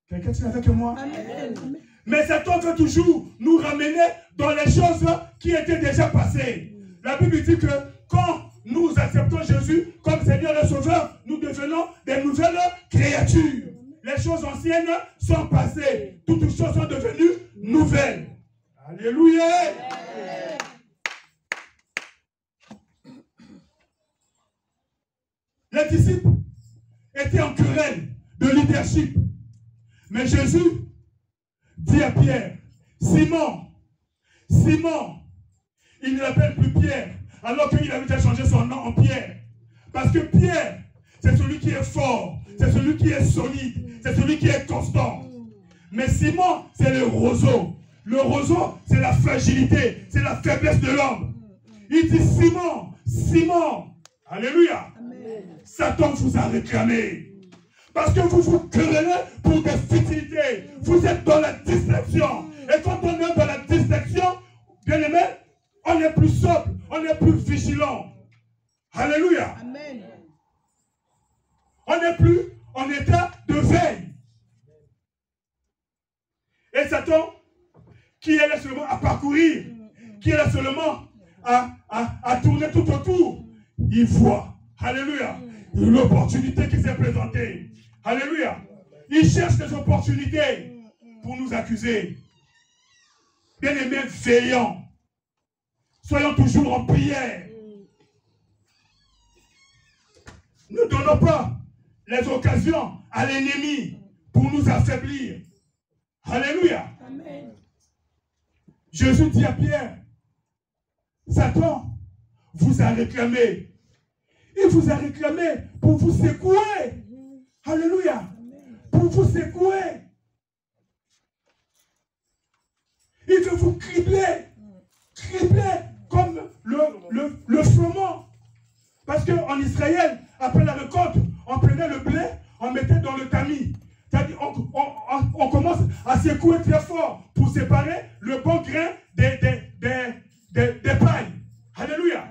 Quelqu'un est avec moi? Amen. Mais Satan veut toujours nous ramener dans les choses qui étaient déjà passées. La Bible dit que quand nous acceptons Jésus comme Seigneur et Sauveur, nous devenons des nouvelles créatures. Les choses anciennes sont passées. Toutes les choses sont devenues nouvelles. Alléluia. Les disciples étaient en querelle de leadership. Mais Jésus dit à Pierre, Simon, Simon, il ne l'appelle plus Pierre, alors qu'il avait déjà changé son nom en Pierre. Parce que Pierre, c'est celui qui est fort, c'est celui qui est solide, c'est celui qui est constant. Mais Simon, c'est le roseau. Le roseau, c'est la fragilité, c'est la faiblesse de l'homme. Il dit Simon, Simon, alléluia. Satan vous a réclamé. Parce que vous vous querellez pour des futilités. Vous êtes dans la distraction. Et quand on est dans la distraction, bien aimé, on est plus sobre, on est plus vigilant. Alléluia. Amen. On n'est plus en état de veille. Et Satan, qui est là seulement à parcourir, qui est là seulement à tourner tout autour, il voit, alléluia, l'opportunité qui s'est présentée. Alléluia. Il cherche des opportunités pour nous accuser. Bien-aimés, veillons. Soyons toujours en prière. Ne donnons pas les occasions à l'ennemi pour nous affaiblir. Alléluia. Amen. Jésus dit à Pierre, Satan vous a réclamé. Il vous a réclamé pour vous secouer. Alléluia. Pour vous secouer. Il veut vous cribler. Cribler comme le froment. Parce qu'en Israël, après la récolte, on prenait le blé, on mettait dans le tamis. C'est-à-dire, on commence à secouer très fort pour séparer le bon grain des pailles. Alléluia.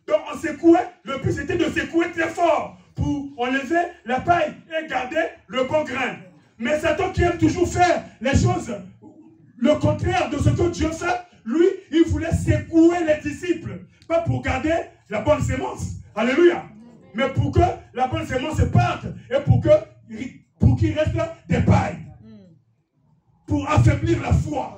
Donc on secouait, le but c'était de secouer très fort pour enlever la paille et garder le bon grain. Mais Satan qui aime toujours faire les choses, le contraire de ce que Dieu fait, lui, il voulait secouer les disciples. Pas pour garder la bonne sémence. Alléluia. Mais pour que la bonne sémence parte et pour qu'il reste des pailles. Pour affaiblir la foi.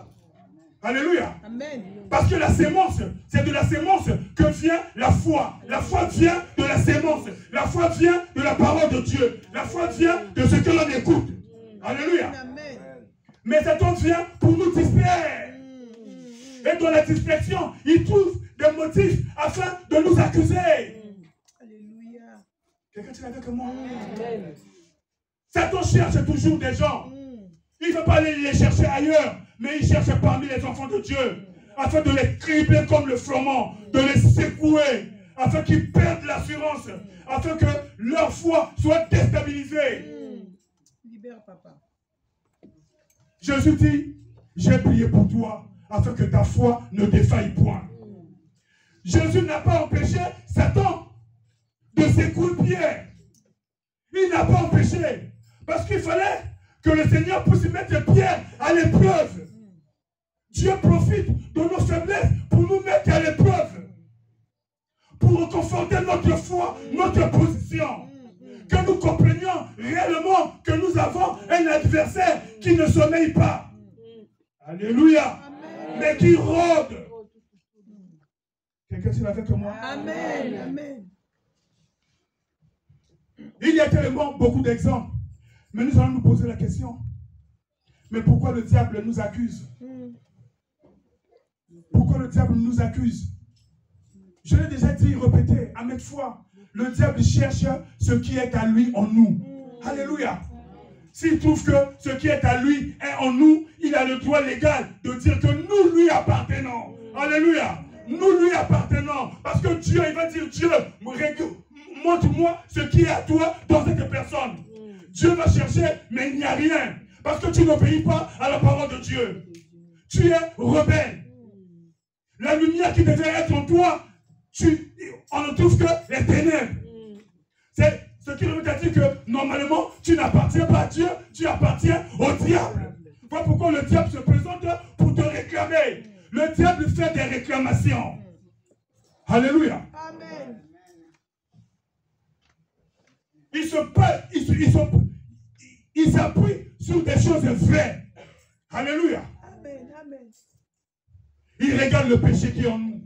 Alléluia. Amen. Parce que la sémence, c'est de la sémence que vient la foi. La foi vient de la sémence. La foi vient de la parole de Dieu. La foi vient de ce que l'on écoute. Alléluia. Amen. Mais Satan vient pour nous distraire. Et dans la distraction, il trouve des motifs afin de nous accuser. Alléluia. Quelqu'un est avec moi? Amen. Satan cherche toujours des gens. Il ne veut pas aller les chercher ailleurs, mais il cherche parmi les enfants de Dieu, afin de les tripler comme le froment, de les secouer, afin qu'ils perdent l'assurance, afin que leur foi soit déstabilisée. Libère, papa. Jésus dit, j'ai prié pour toi, afin que ta foi ne défaille point. Jésus n'a pas empêché Satan de secouer Pierre. Il n'a pas empêché, parce qu'il fallait que le Seigneur puisse mettre Pierre à l'épreuve. Dieu profite de nos faiblesses pour nous mettre à l'épreuve, pour conforter notre foi, notre position. Que nous comprenions réellement que nous avons un adversaire qui ne sommeille pas. Alléluia. Mais qui rôde. Quelqu'un s'il avec moi? Amen. Amen. Il y a tellement beaucoup d'exemples. Mais nous allons nous poser la question. Mais pourquoi le diable nous accuse? Pourquoi le diable nous accuse? Je l'ai déjà dit, répété à maintes fois. Le diable cherche ce qui est à lui en nous. Alléluia. S'il trouve que ce qui est à lui est en nous, il a le droit légal de dire que nous lui appartenons. Alléluia. Nous lui appartenons. Parce que Dieu, il va dire, Dieu, montre-moi ce qui est à toi dans cette personne. Dieu va chercher, mais il n'y a rien. Parce que tu n'obéis pas à la parole de Dieu. Tu es rebelle. La lumière qui devait être en toi, on ne trouve que les ténèbres. C'est ce qui veut dire que normalement, tu n'appartiens pas à Dieu, tu appartiens au diable. Voilà pourquoi le diable se présente pour te réclamer. Le diable fait des réclamations. Alléluia. Amen. Il s'appuie sur des choses vraies. Alléluia. Amen. Amen. Il regarde le péché qui est en nous.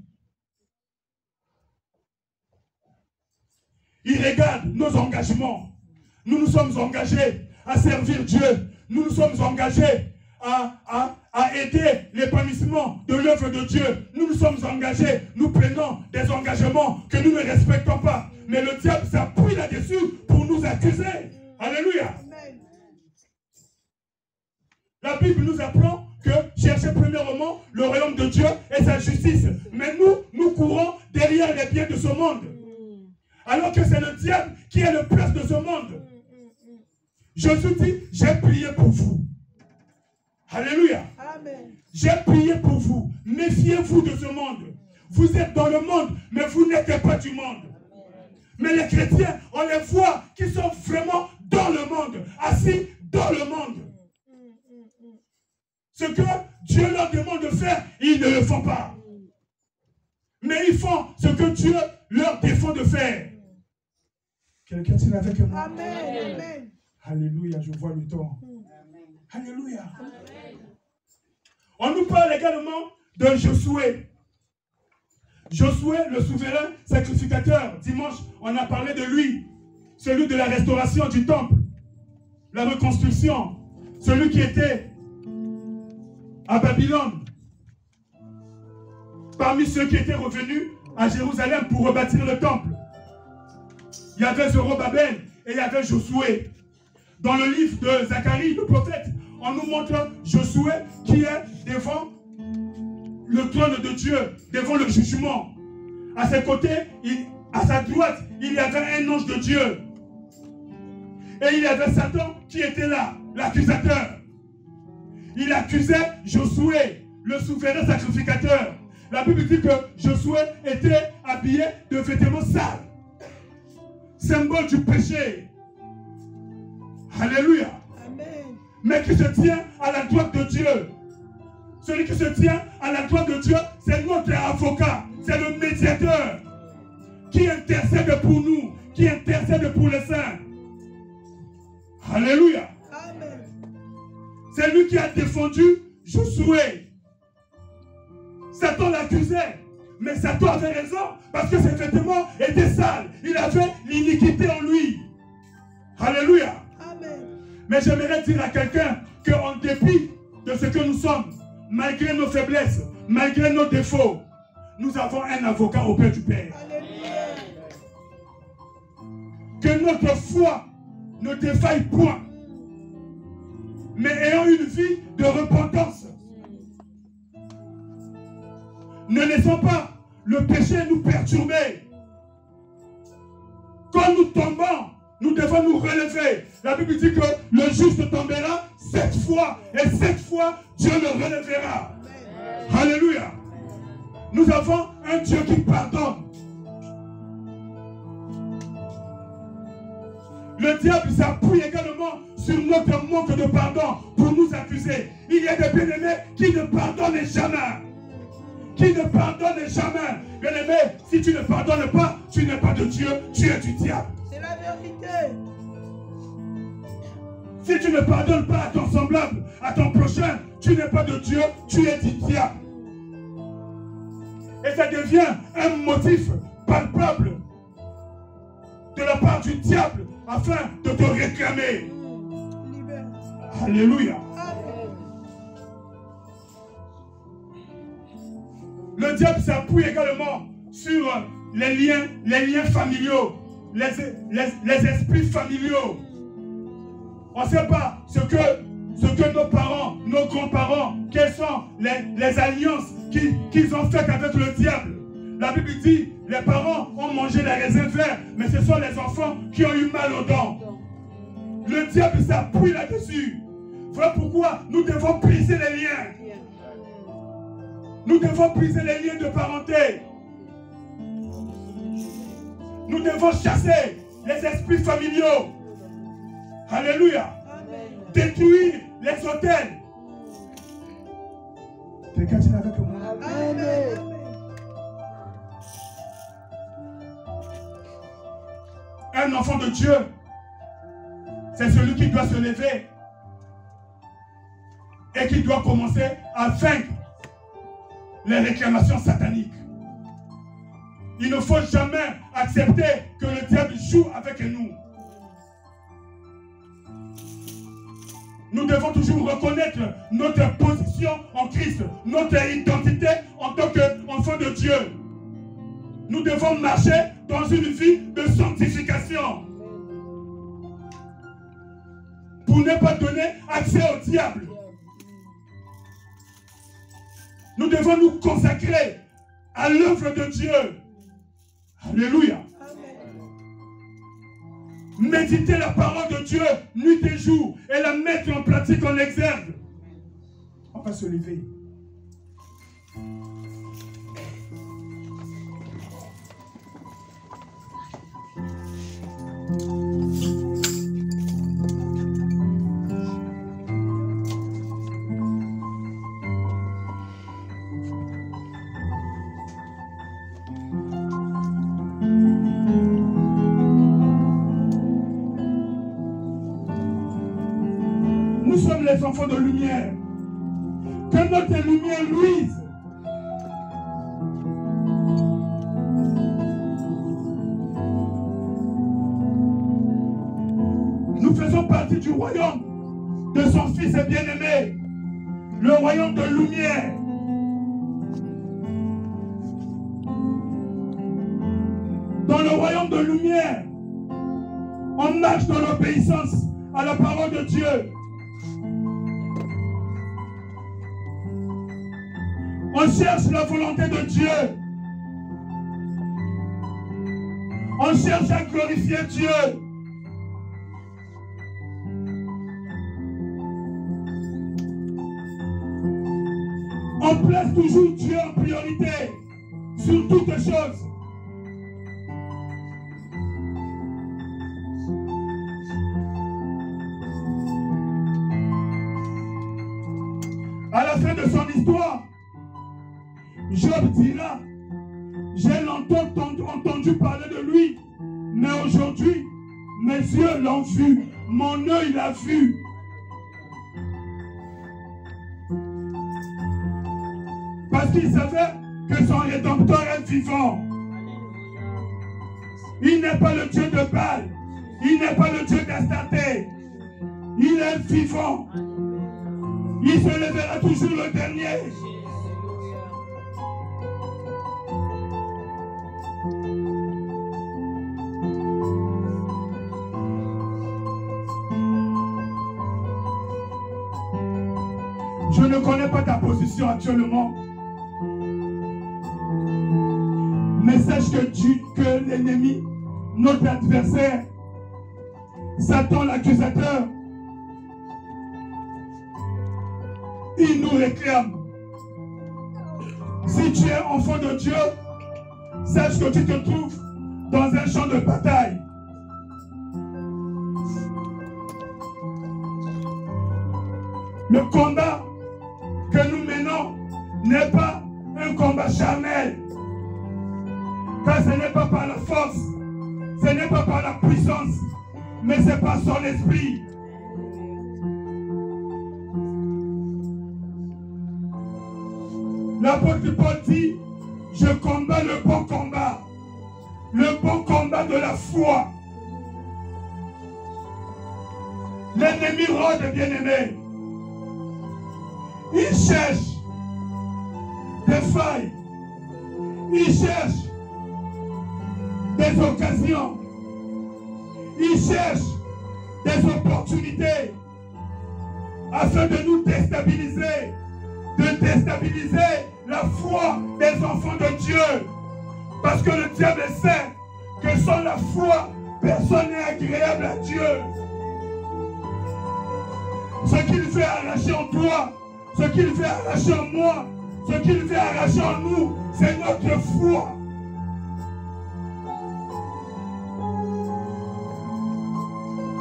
Il regarde nos engagements. Nous nous sommes engagés à servir Dieu. Nous nous sommes engagés à aider l'épanouissement de l'œuvre de Dieu. Nous nous sommes engagés. Nous prenons des engagements que nous ne respectons pas. Mais le diable s'appuie là-dessus pour nous accuser. Alléluia. Amen. La Bible nous apprend que chercher premièrement le royaume de Dieu et sa justice. Mais nous courons derrière les biens de ce monde. Alors que c'est le diable qui est le prince de ce monde. Jésus dit, j'ai prié pour vous. Alléluia. Amen. J'ai prié pour vous. Méfiez-vous de ce monde. Vous êtes dans le monde, mais vous n'êtes pas du monde. Mais les chrétiens, on les voit qui sont vraiment dans le monde, assis dans le monde. Ce que Dieu leur demande de faire, ils ne le font pas. Mais ils font ce que Dieu leur défend de faire. Quelqu'un est avec moi? Amen. Amen. Alléluia, je vois le temps. Alléluia. On nous parle également de Josué. Josué, le souverain sacrificateur. Dimanche, on a parlé de lui. Celui de la restauration du temple. La reconstruction. Celui qui était à Babylone. Parmi ceux qui étaient revenus à Jérusalem pour rebâtir le temple. Il y avait Zorobabel et il y avait Josué. Dans le livre de Zacharie, le prophète, on nous montre Josué qui est devant le trône de Dieu, devant le jugement. À ses côtés, à sa droite, il y avait un ange de Dieu. Et il y avait Satan qui était là, l'accusateur. Il accusait Josué, le souverain sacrificateur. La Bible dit que Josué était habillé de vêtements sales. Symbole du péché. Alléluia. Amen. Mais qui se tient à la droite de Dieu. Celui qui se tient à la droite de Dieu, c'est notre avocat. C'est le médiateur qui intercède pour nous, qui intercède pour les saints. Alléluia. Amen. C'est lui qui a défendu Josué. Satan l'accusait. Mais Satan avait raison parce que ses vêtements étaient sales. Il avait l'iniquité en lui. Alléluia. Amen. Mais j'aimerais dire à quelqu'un qu'en dépit de ce que nous sommes, malgré nos faiblesses, malgré nos défauts, nous avons un avocat auprès du Père. Alléluia. Que notre foi ne défaille point. mais ayant une vie de repentance. Ne laissons pas le péché nous perturber. Quand nous tombons, nous devons nous relever. La Bible dit que le juste tombera 7 fois. Et 7 fois, Dieu le relèvera. Alléluia. Nous avons un Dieu qui pardonne. Le diable s'appuie également sur notre manque de pardon pour nous accuser. Il y a des bien-aimés qui ne pardonnent jamais. Qui ne pardonnent jamais. Bien-aimé, si tu ne pardonnes pas, tu n'es pas de Dieu, tu es du diable. C'est la vérité. Si tu ne pardonnes pas à ton semblable, à ton prochain, tu n'es pas de Dieu, tu es du diable. Et ça devient un motif palpable de la part du diable afin de te réclamer. Libère. Alléluia. Amen. Le diable s'appuie également sur les liens familiaux, les esprits familiaux. On ne sait pas ce que nos parents, nos grands-parents, quelles sont les alliances qu'ils ont faites avec le diable. La Bible dit, les parents ont mangé les raisins verts, mais ce sont les enfants qui ont eu mal aux dents. Le diable s'appuie là-dessus. Voilà pourquoi nous devons briser les liens. Nous devons briser les liens de parenté. Nous devons chasser les esprits familiaux. Alléluia. Détruire les hôtels. Quelqu'un dit avec moi. Amen. Un enfant de Dieu, c'est celui qui doit se lever et qui doit commencer à vaincre les réclamations sataniques. Il ne faut jamais accepter que le diable joue avec nous. Nous devons toujours reconnaître notre position en Christ, notre identité en tant qu'enfant de Dieu. Nous devons marcher dans une vie de sanctification pour ne pas donner accès au diable. Nous devons nous consacrer à l'œuvre de Dieu. Alléluia. Méditer la parole de Dieu nuit et jour et la mettre en pratique en exergue. On va se lever. Nous sommes les enfants de lumière. Que notre lumière luise. Nous faisons partie du royaume de son Fils bien-aimé, le royaume de lumière. Dans le royaume de lumière, on marche dans l'obéissance à la parole de Dieu. On cherche la volonté de Dieu. On cherche à glorifier Dieu. On place toujours Dieu en priorité sur toutes les choses. À la fin de son histoire, Job dira, j'ai longtemps entendu parler de lui, mais aujourd'hui, mes yeux l'ont vu, mon œil l'a vu. Parce qu'il savait que son Rédempteur est vivant. Il n'est pas le Dieu de Baal, il n'est pas le Dieu d'Astarté, il est vivant. Il se lèvera toujours le dernier. Je ne connais pas ta position actuellement. Mais sache que l'ennemi, notre adversaire, Satan l'accusateur, il nous réclame. Si tu es enfant de Dieu, sache que tu te trouves dans un champ de bataille. Le combat que nous menons n'est pas un combat charnel. Car ce n'est pas par la force, ce n'est pas par la puissance, mais c'est par son esprit. L'apôtre Paul dit, je combats le bon combat de la foi. L'ennemi rôde, bien-aimé. Il cherche des failles, il cherche des occasions, il cherche des opportunités afin de nous déstabiliser, de déstabiliser la foi des enfants de Dieu. Parce que le diable sait que sans la foi, personne n'est agréable à Dieu. Ce qu'il veut arracher en toi, ce qu'il veut arracher en moi, ce qu'il veut arracher en nous, c'est notre foi.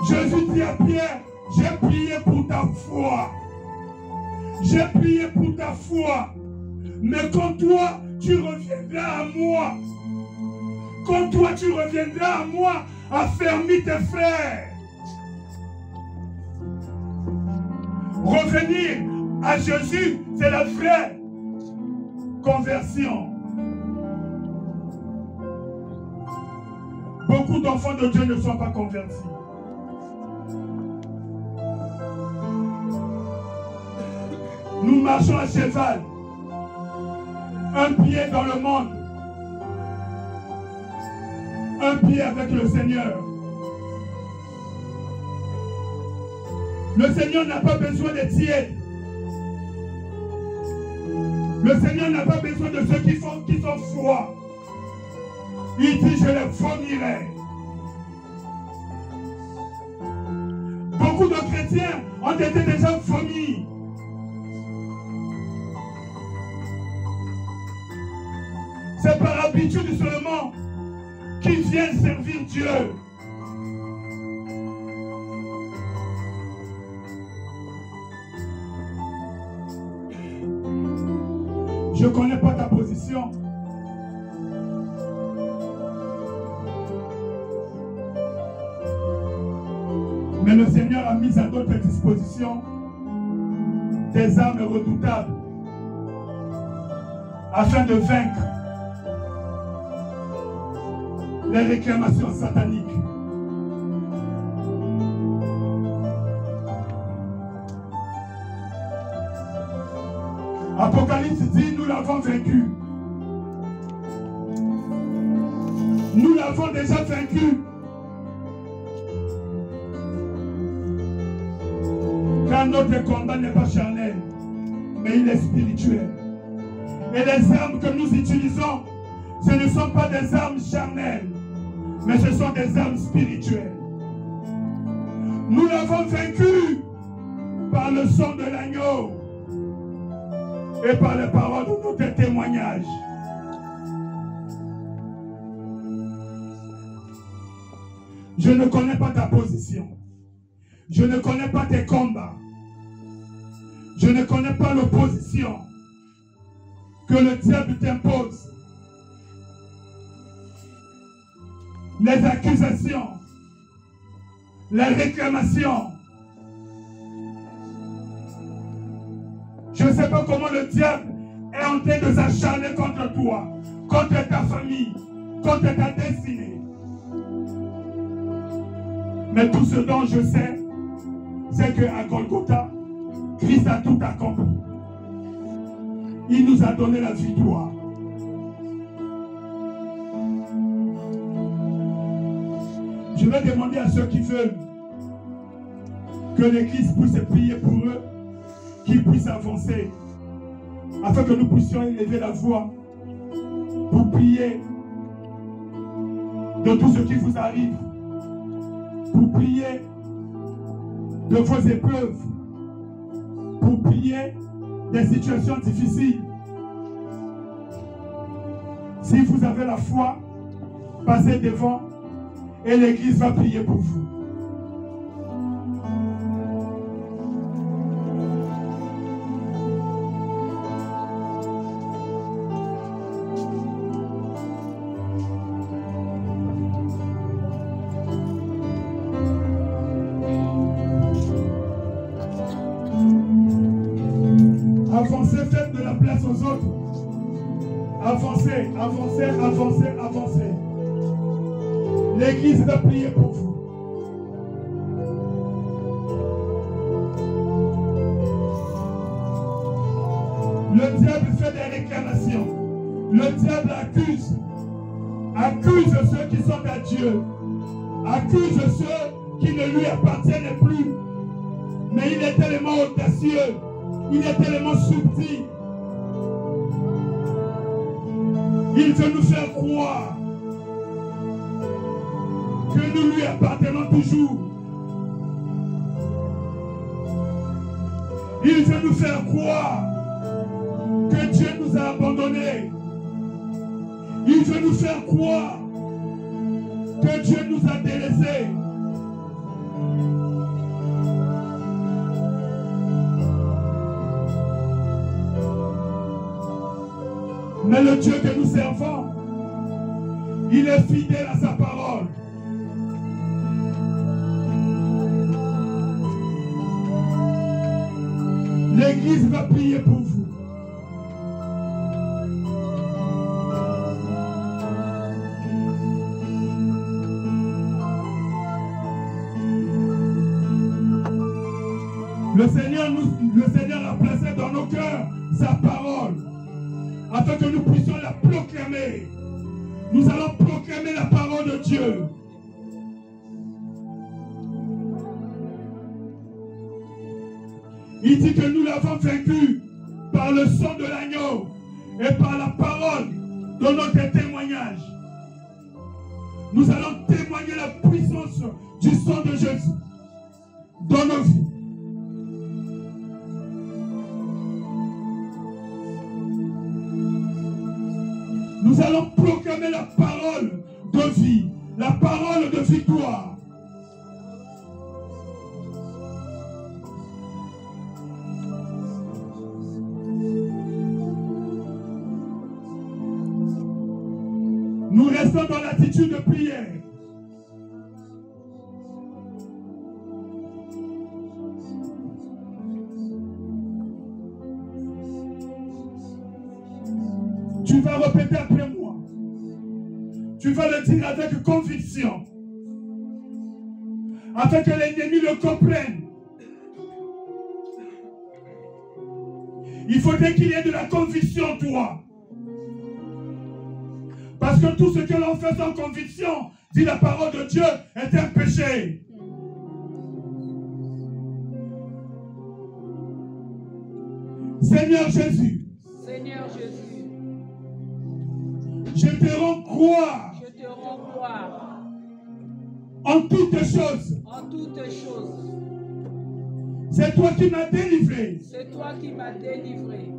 Jésus dit à Pierre, j'ai prié pour ta foi. J'ai prié pour ta foi. Mais quand toi, tu reviendras à moi, quand toi, tu reviendras à moi, affermis tes frères. Revenir à Jésus, c'est la vraie conversion. Beaucoup d'enfants de Dieu ne sont pas convertis. Nous marchons à cheval, un pied dans le monde, un pied avec le Seigneur. Le Seigneur n'a pas besoin des tièdes. Le Seigneur n'a pas besoin de ceux qui sont froids. Il dit, je les vomirai. Beaucoup de chrétiens ont été déjà vomis. C'est par habitude seulement qu'ils viennent servir Dieu. Je ne connais pas ta position. Mais le Seigneur a mis à notre disposition des armes redoutables afin de vaincre les réclamations sataniques. Apocalypse dit, nous l'avons vaincu. Nous l'avons déjà vaincu. Car notre combat n'est pas charnel, mais il est spirituel. Et les armes que nous utilisons, ce ne sont pas des armes charnelles, mais ce sont des armes spirituelles. Nous l'avons vaincu par le sang de l'agneau et par les paroles de notre témoignage. Je ne connais pas ta position. Je ne connais pas tes combats. Je ne connais pas l'opposition que le diable t'impose. Les accusations, les réclamations. Je ne sais pas comment le diable est en train de s'acharner contre toi, contre ta famille, contre ta destinée. Mais tout ce dont je sais, c'est qu'à Golgotha, Christ a tout accompli. Il nous a donné la victoire. Je vais demander à ceux qui veulent que l'Église puisse prier pour eux qui puisse avancer, afin que nous puissions élever la voix pour prier de tout ce qui vous arrive, pour prier de vos épreuves, pour prier des situations difficiles. Si vous avez la foi, passez devant et l'Église va prier pour vous. Avancez, faites de la place aux autres. Avancez, avancez, avancez, avancez. L'Église va prier pour vous. Le diable fait des réclamations. Le diable accuse ceux qui sont à Dieu. Accuse ceux qui ne lui appartiennent plus. Mais il est tellement audacieux. Il est tellement subtil. Il veut nous faire croire que nous lui appartenons toujours. Il veut nous faire croire que Dieu nous a abandonnés. Il veut nous faire croire que Dieu nous a délaissés. Mais le Dieu que nous servons, il est fidèle à sa parole. L'Église va prier pour vous. Le Seigneur a placé dans nos cœurs sa parole, afin que nous puissions la proclamer. Nous allons proclamer la parole de Dieu. Il dit que nous l'avons vaincu par le sang de l'agneau et par la parole de notre témoignage. Nous allons témoigner la puissance du sang de Jésus dans nos vies. Nous allons proclamer la parole de vie, la parole de victoire. Nous restons dans l'attitude de prière. Tu vas répéter après moi. Tu vas le dire avec conviction. Afin que l'ennemi le comprenne. Il faudrait qu'il y ait de la conviction en toi. Parce que tout ce que l'on fait sans conviction, dit la parole de Dieu, est un péché. Seigneur Jésus. Seigneur Jésus. Je te rends gloire. Je te rends gloire. En toutes choses. En toutes choses. C'est toi qui m'as délivré. C'est toi qui m'as délivré.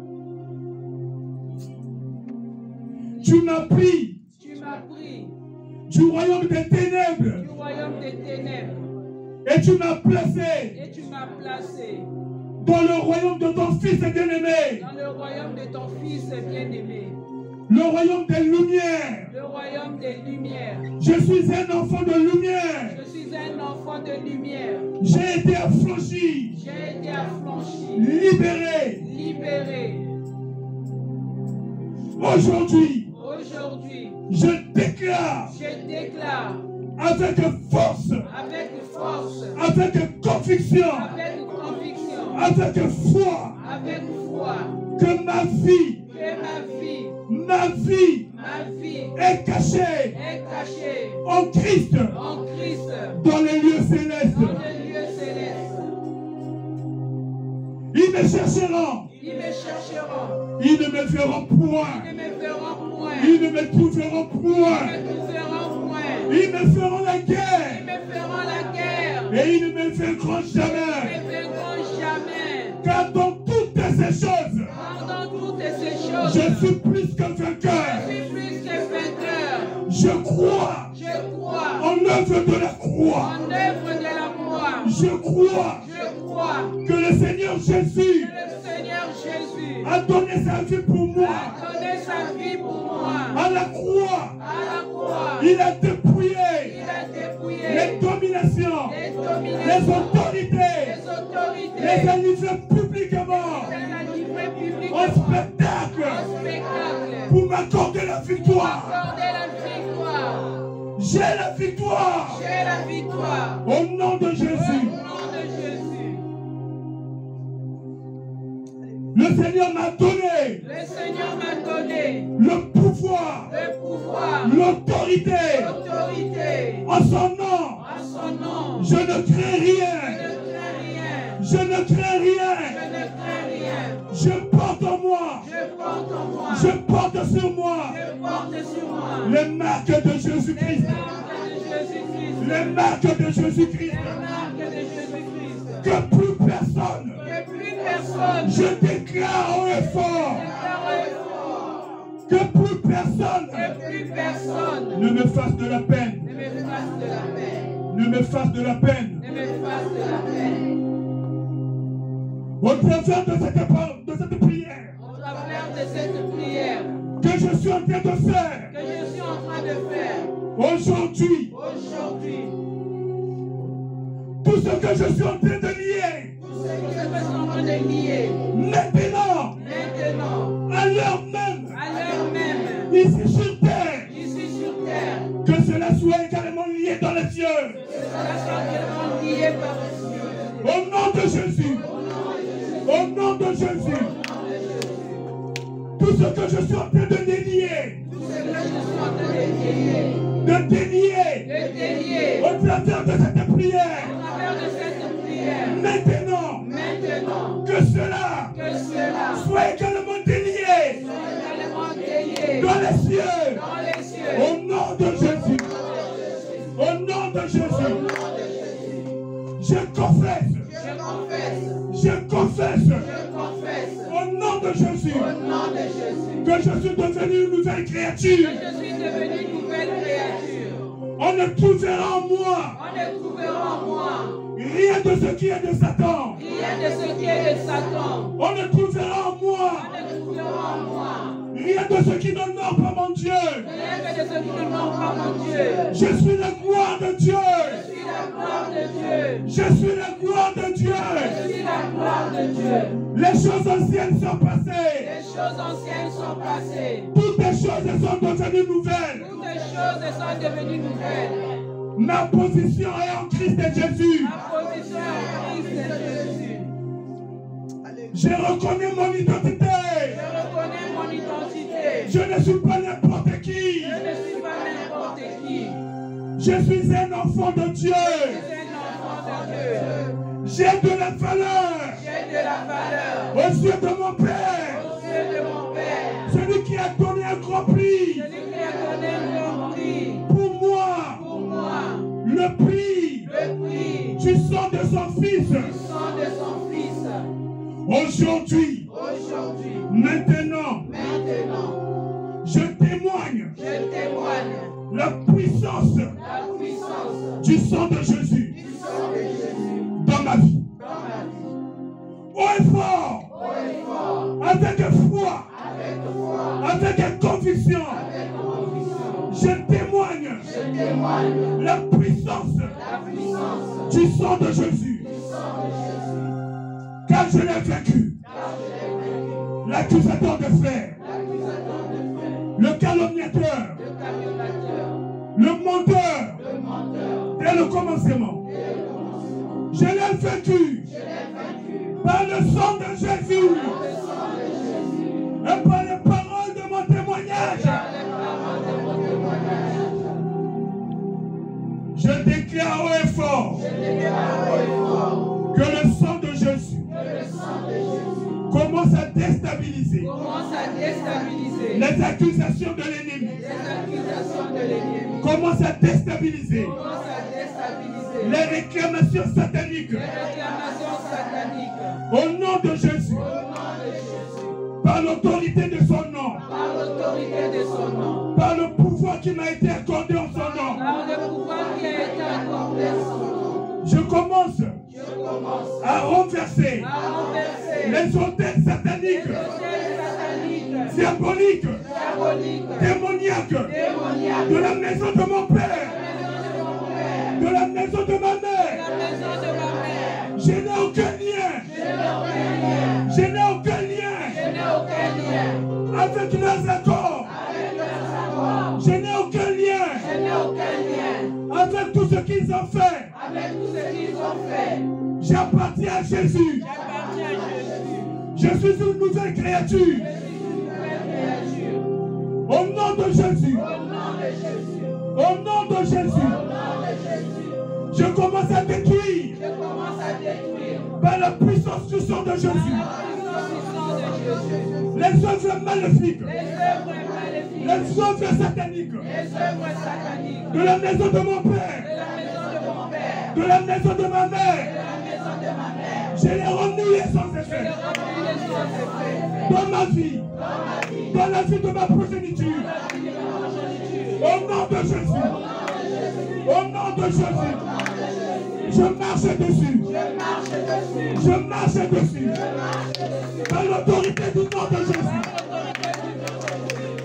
Tu m'as pris. Tu m'as pris. Du royaume des ténèbres. Du royaume des ténèbres. Et tu m'as placé. Et tu m'as placé. Dans le royaume de ton Fils bien-aimé. Dans le royaume de ton Fils bien-aimé. Le royaume des lumières. Le royaume des lumières. Je suis un enfant de lumière. Je suis un enfant de lumière. J'ai été affranchi. J'ai été affranchi. Libéré. Libéré. Aujourd'hui. Aujourd'hui. Je déclare. Je déclare. Avec force. Avec force. Avec conviction. Avec conviction. Avec foi. Avec foi. Que ma vie. Que ma vie. Ma vie. Ma vie. Est cachée. Est cachée. En Christ. En Christ. Dans les lieux célestes. Dans les lieux célestes. Il me chercheront. Ils me chercheront. Ils ne me verront point. Ils ne me verront point. Ils ne me trouveront Ils point. me trouveront point. Ils me feront la Ils guerre. me feront la guerre. Et ils ne me vaincront Ils jamais. ne me verront jamais. Car dans toutes ces choses, Pendant toutes ces choses, je suis plus que vainqueur. je suis plus que vainqueur. Je crois Je crois en l'œuvre de la croix. en œuvre de la croix. Je crois Je crois que le Seigneur Jésus que le Seigneur Jésus a donné sa vie pour moi. a donné sa vie pour moi. À la croix, À la croix, il a dépouillé il a dépouillé les dominations, les les dominations, autorités, les autorités, les a livrés publiquement les a livrés en publiquement spectacle en spectacle pour m'accorder la victoire. accorder la victoire. J'ai la victoire J'ai la victoire. au nom de Au Jésus. nom de Jésus. Le Seigneur m'a donné Le Seigneur m'a donné le pouvoir, le pouvoir, l'autorité l'autorité. en son nom. À son nom, Je ne crains rien. je ne crains rien. Je ne crains rien. Je ne crains rien. Je porte en moi. Je porte en moi. Je porte sur moi Je porte sur moi les marques de les Jésus-Christ. marques de Jésus-Christ. Les marques de Jésus-Christ. Les marques de Jésus-Christ. Que plus personne, Que plus personne je déclare haut et fort, déclare fort. que plus personne Que plus personne ne me fasse de la peine. ne me fasse de la peine. Ne me fasse de la peine. Ne me fasse de la peine. Au travers de cette prière Au travers de cette prière que je suis en train de faire que je suis en train de faire aujourd'hui, aujourd'hui, tout ce que je suis en train de lier tout ce que je suis en train de lier maintenant, maintenant, à l'heure même, à l'heure même, ici sur terre, ici sur terre, que cela soit également lié dans les cieux. que cela soit vraiment lié par les cieux. Au nom de Jésus. Au nom de Jésus. Tout ce que je suis en train de délier, Tout ce que je suis en train de de délier délier au travers de cette prière, au travers de cette prière, maintenant, maintenant, que cela que cela soit également délié soit également délié dans les cieux. dans les cieux. Au nom de Jésus. Au nom de Jésus. Je confesse. Je confesse, Je confesse. je confesse, Au nom de Jésus. au nom de Jésus, Que je suis devenu une nouvelle que créature. je suis devenue une nouvelle créature. On ne trouvera en moi On ne trouvera en moi rien de ce qui est de Satan. rien de ce qui est de Satan. On ne trouvera en moi On ne trouvera en moi rien de ce qui n'honore pas mon Dieu. rien que de ce qui ne manque pas mon Dieu. Je suis la gloire de Dieu. Je suis la gloire de Dieu. Je suis la gloire de Dieu. Je suis la gloire de Dieu. Les choses anciennes sont passées. Les choses anciennes sont passées. Toutes les choses sont devenues nouvelles. Toutes les choses sont devenues nouvelles. Ma position est en Christ et Jésus. Ma position est en Christ et Jésus. Je reconnais mon identité. Je reconnais mon identité. Je ne suis pas n'importe qui. Je ne suis pas n'importe qui. Je suis un enfant de Dieu. Je suis un enfant de Dieu. J'ai de la valeur J'ai de la valeur aux yeux de mon Père. aux yeux de mon Père. Celui qui a donné un grand prix Celui qui a donné mon prix pour moi. pour moi. Le prix Le prix du sang de son Fils. du sang de son Fils. Aujourd'hui, Aujourd'hui, maintenant, maintenant, je témoigne je témoigne la puissance la puissance du sang de Jésus du sang de Jésus dans ma vie. dans ma vie. Haut et fort, Haut et fort, avec foi, avec foi, avec conviction, avec conviction, je témoigne je témoigne la puissance la puissance du sang de Jésus. du sang de Jésus. Car je l'ai vaincu. Car je l'ai vaincu. L'accusateur de frères, L'accusateur de frères, le calomniateur, le calomniateur, le menteur, le menteur, dès le commencement. et le commencement. Je l'ai vaincu Je l'ai vaincu par le sang de Jésus par le sang de Jésus. et par les paroles de mon témoignage. Par les paroles de mon témoignage. Je déclare haut et fort Je déclare haut et fort que le sang de Jésus que le sang de Jésus commence à déstabiliser les accusations de l'ennemi. Commence à déstabiliser les réclamations sataniques. Au nom de Jésus. Par l'autorité de son nom. Par le pouvoir qui m'a été accordé en son nom. Je commence à renverser les hôtels sataniques, diaboliques, démoniaques de la maison de mon père, de la maison de ma mère. Je n'ai aucun lien. Je n'ai aucun lien avec leurs accords. Je n'ai aucun lien avec tout ce qu'ils ont fait. J'appartiens à Jésus. Je suis une nouvelle créature. Au nom de Jésus. Au nom de Jésus. Je commence à détruire par la puissance du sang de Jésus les œuvres maléfiques, les œuvres sataniques de la maison de mon père, de la maison de ma mère. Je les renié sans effet dans ma vie, dans la vie de ma progéniture. Au nom de Jésus. Au nom de Jésus. Je marche dessus. Je marche dessus. Par l'autorité du nom de Jésus.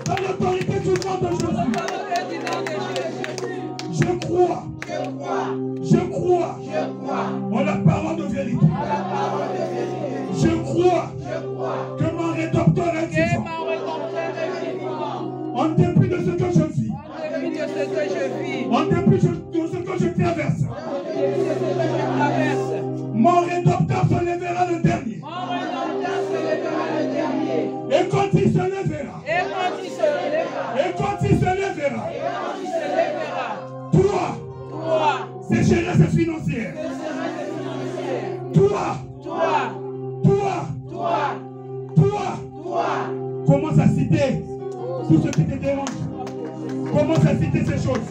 Par l'autorité du nom de Jésus. Je crois. Je crois en la parole de vérité. Je crois que mon rédempteur est vivant. En dépit de ce que je vis. En dépit de ce que je traverse. Mon rédempteur se lèvera le dernier. Et quand il se lèvera. Toi, sécheresse financière. Toi. Commence à citer tout ce qui te dérange. Commence à citer ces choses.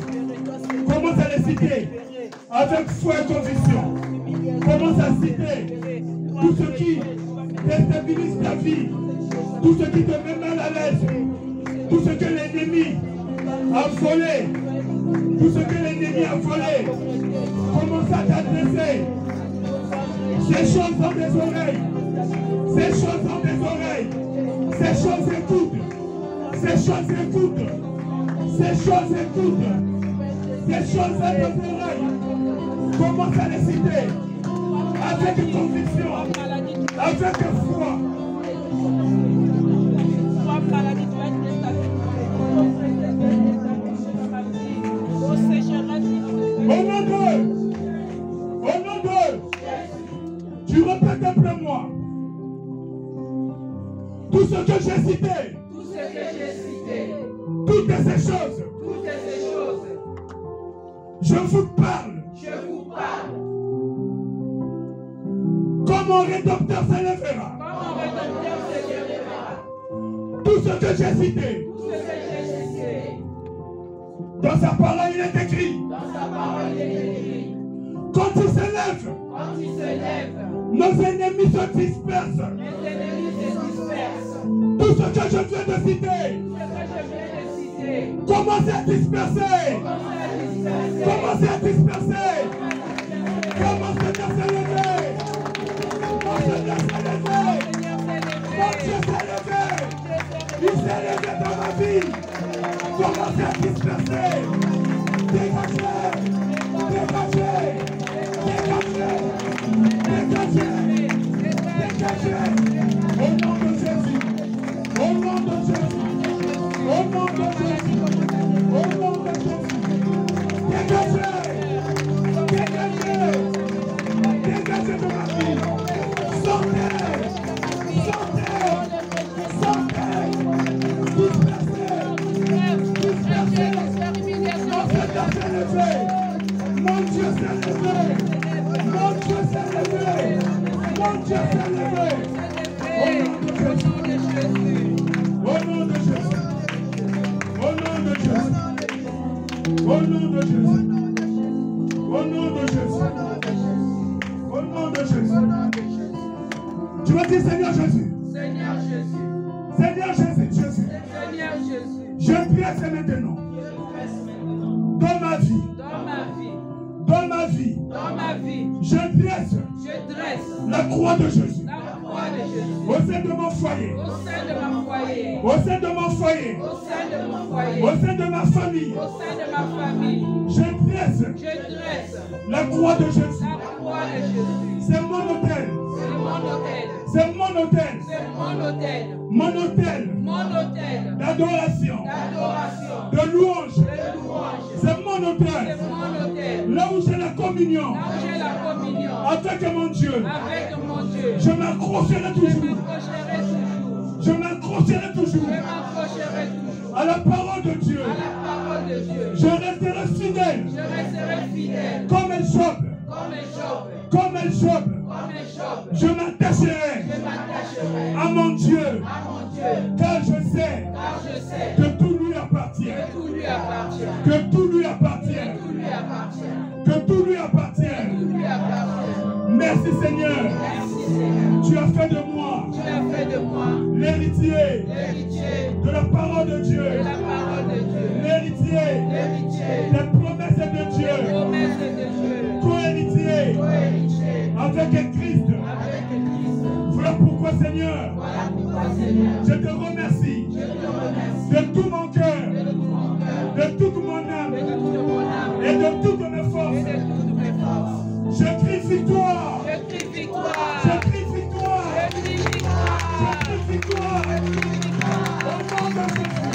Commence à les citer avec foi et conviction. Commence à citer tout ce qui déstabilise ta vie. Tout ce qui te met mal à l'aise. Tout ce que l'ennemi a volé. Tout ce que l'ennemi a volé. Commence à t'adresser. Ces choses ont des oreilles. Ces choses ont des oreilles. Ces choses écoutent. Ces choses écoutent. Ces choses écoutent. Ces choses ont des oreilles. Commence à les citer. Avec conviction. Avec foi. Au nom de, tu répètes après moi. Tout ce que j'ai cité. Toutes ces choses. Je vous parle. Comme mon rédempteur se lèvera. Tout ce que j'ai cité. Dans sa parole, il est écrit. Quand il se lève, nos ennemis se dispersent. Tout ce que je viens de citer, commencez à disperser. Commencez à disperser. Commencez à s'élever. Mon Seigneur s'est levé. Mon Dieu s'est levé. Il s'est levé dans ma vie. Commencez à disperser. Dégagez. Dégagez. Dégagez. Dégagez. Dégagez. Au nom de Jésus. Au nom de Jésus. Au nom de Jésus. Au nom de Jésus. Dégagez. Dégagez. Dégagez de ma vie. Sortez. Sortez. Sortez. Dispersez. Dispersez. Mon Seigneur s'est levé. Mon Dieu s'est levé. Mon Dieu s'est levé. Mon Dieu s'est levé. Au nom de Jésus. Au nom de Jésus. Au nom de Jésus. Au nom de Jésus. Tu vas dire Seigneur Jésus. Seigneur Jésus. Seigneur Jésus. Seigneur Jésus. Je dresse maintenant. Dans ma vie. Dans ma vie. Dans ma vie. Dans ma vie. Je dresse la croix de Jésus. La croix de Jésus. Au sein de mon foyer. Au sein de mon foyer. Au sein de mon foyer. Au sein de mon foyer. Au sein de ma famille. Au sein de ma famille. Je dresse la croix de Jésus. La croix de Jésus. C'est mon autel. C'est mon autel. C'est mon autel. C'est mon autel. Mon autel. Mon autel. D'adoration. D'adoration. De louange. De louange. C'est mon C'est autel. mon autel. Là où j'ai la communion. Là où j'ai la communion. Avec mon Dieu. Avec mon Dieu. Je m'accrocherai Je toujours. m'accrocherai toujours. Je m'accrocherai toujours. Je m'accrocherai toujours. À la parole de Dieu. À la parole de Dieu. Je resterai fidèle. Je resterai fidèle. Comme un Job. Comme un Job. Comme un Job. Comme un Job. Je m'attacherai Je m'attacherai à mon Dieu. à mon Dieu. Car je sais Car je sais que tout lui appartient. que tout lui appartient. Que tout lui appartient. Tout lui appartient. Que tout lui appartient. Tout lui appartient. Merci Seigneur. Merci Seigneur. Tu as fait de moi Tu as fait de moi l'héritier l'héritier de la parole de Dieu. de la parole de Dieu. L'héritier L'héritier des promesses de des Dieu. promesses de Dieu. Co-héritier Co-héritier avec Christ. avec Christ. Voilà pourquoi Seigneur, Voilà pourquoi Seigneur, je te remercie je te remercie de tout mon cœur, de tout mon cœur, de toute mon âme de toute mon âme et de toutes mes et forces. de toutes mes forces. Je crie victoire. Je crie victoire. Je crie victoire. Je crie victoire. Je crie victoire. Au nom de Jésus.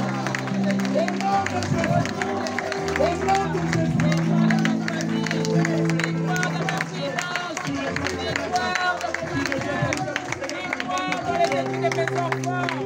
Au nom de Jésus. Au nom de Jésus. Victoire dans ma finance. Victoire dans mon mariage. Victoire dans les études de mes enfants.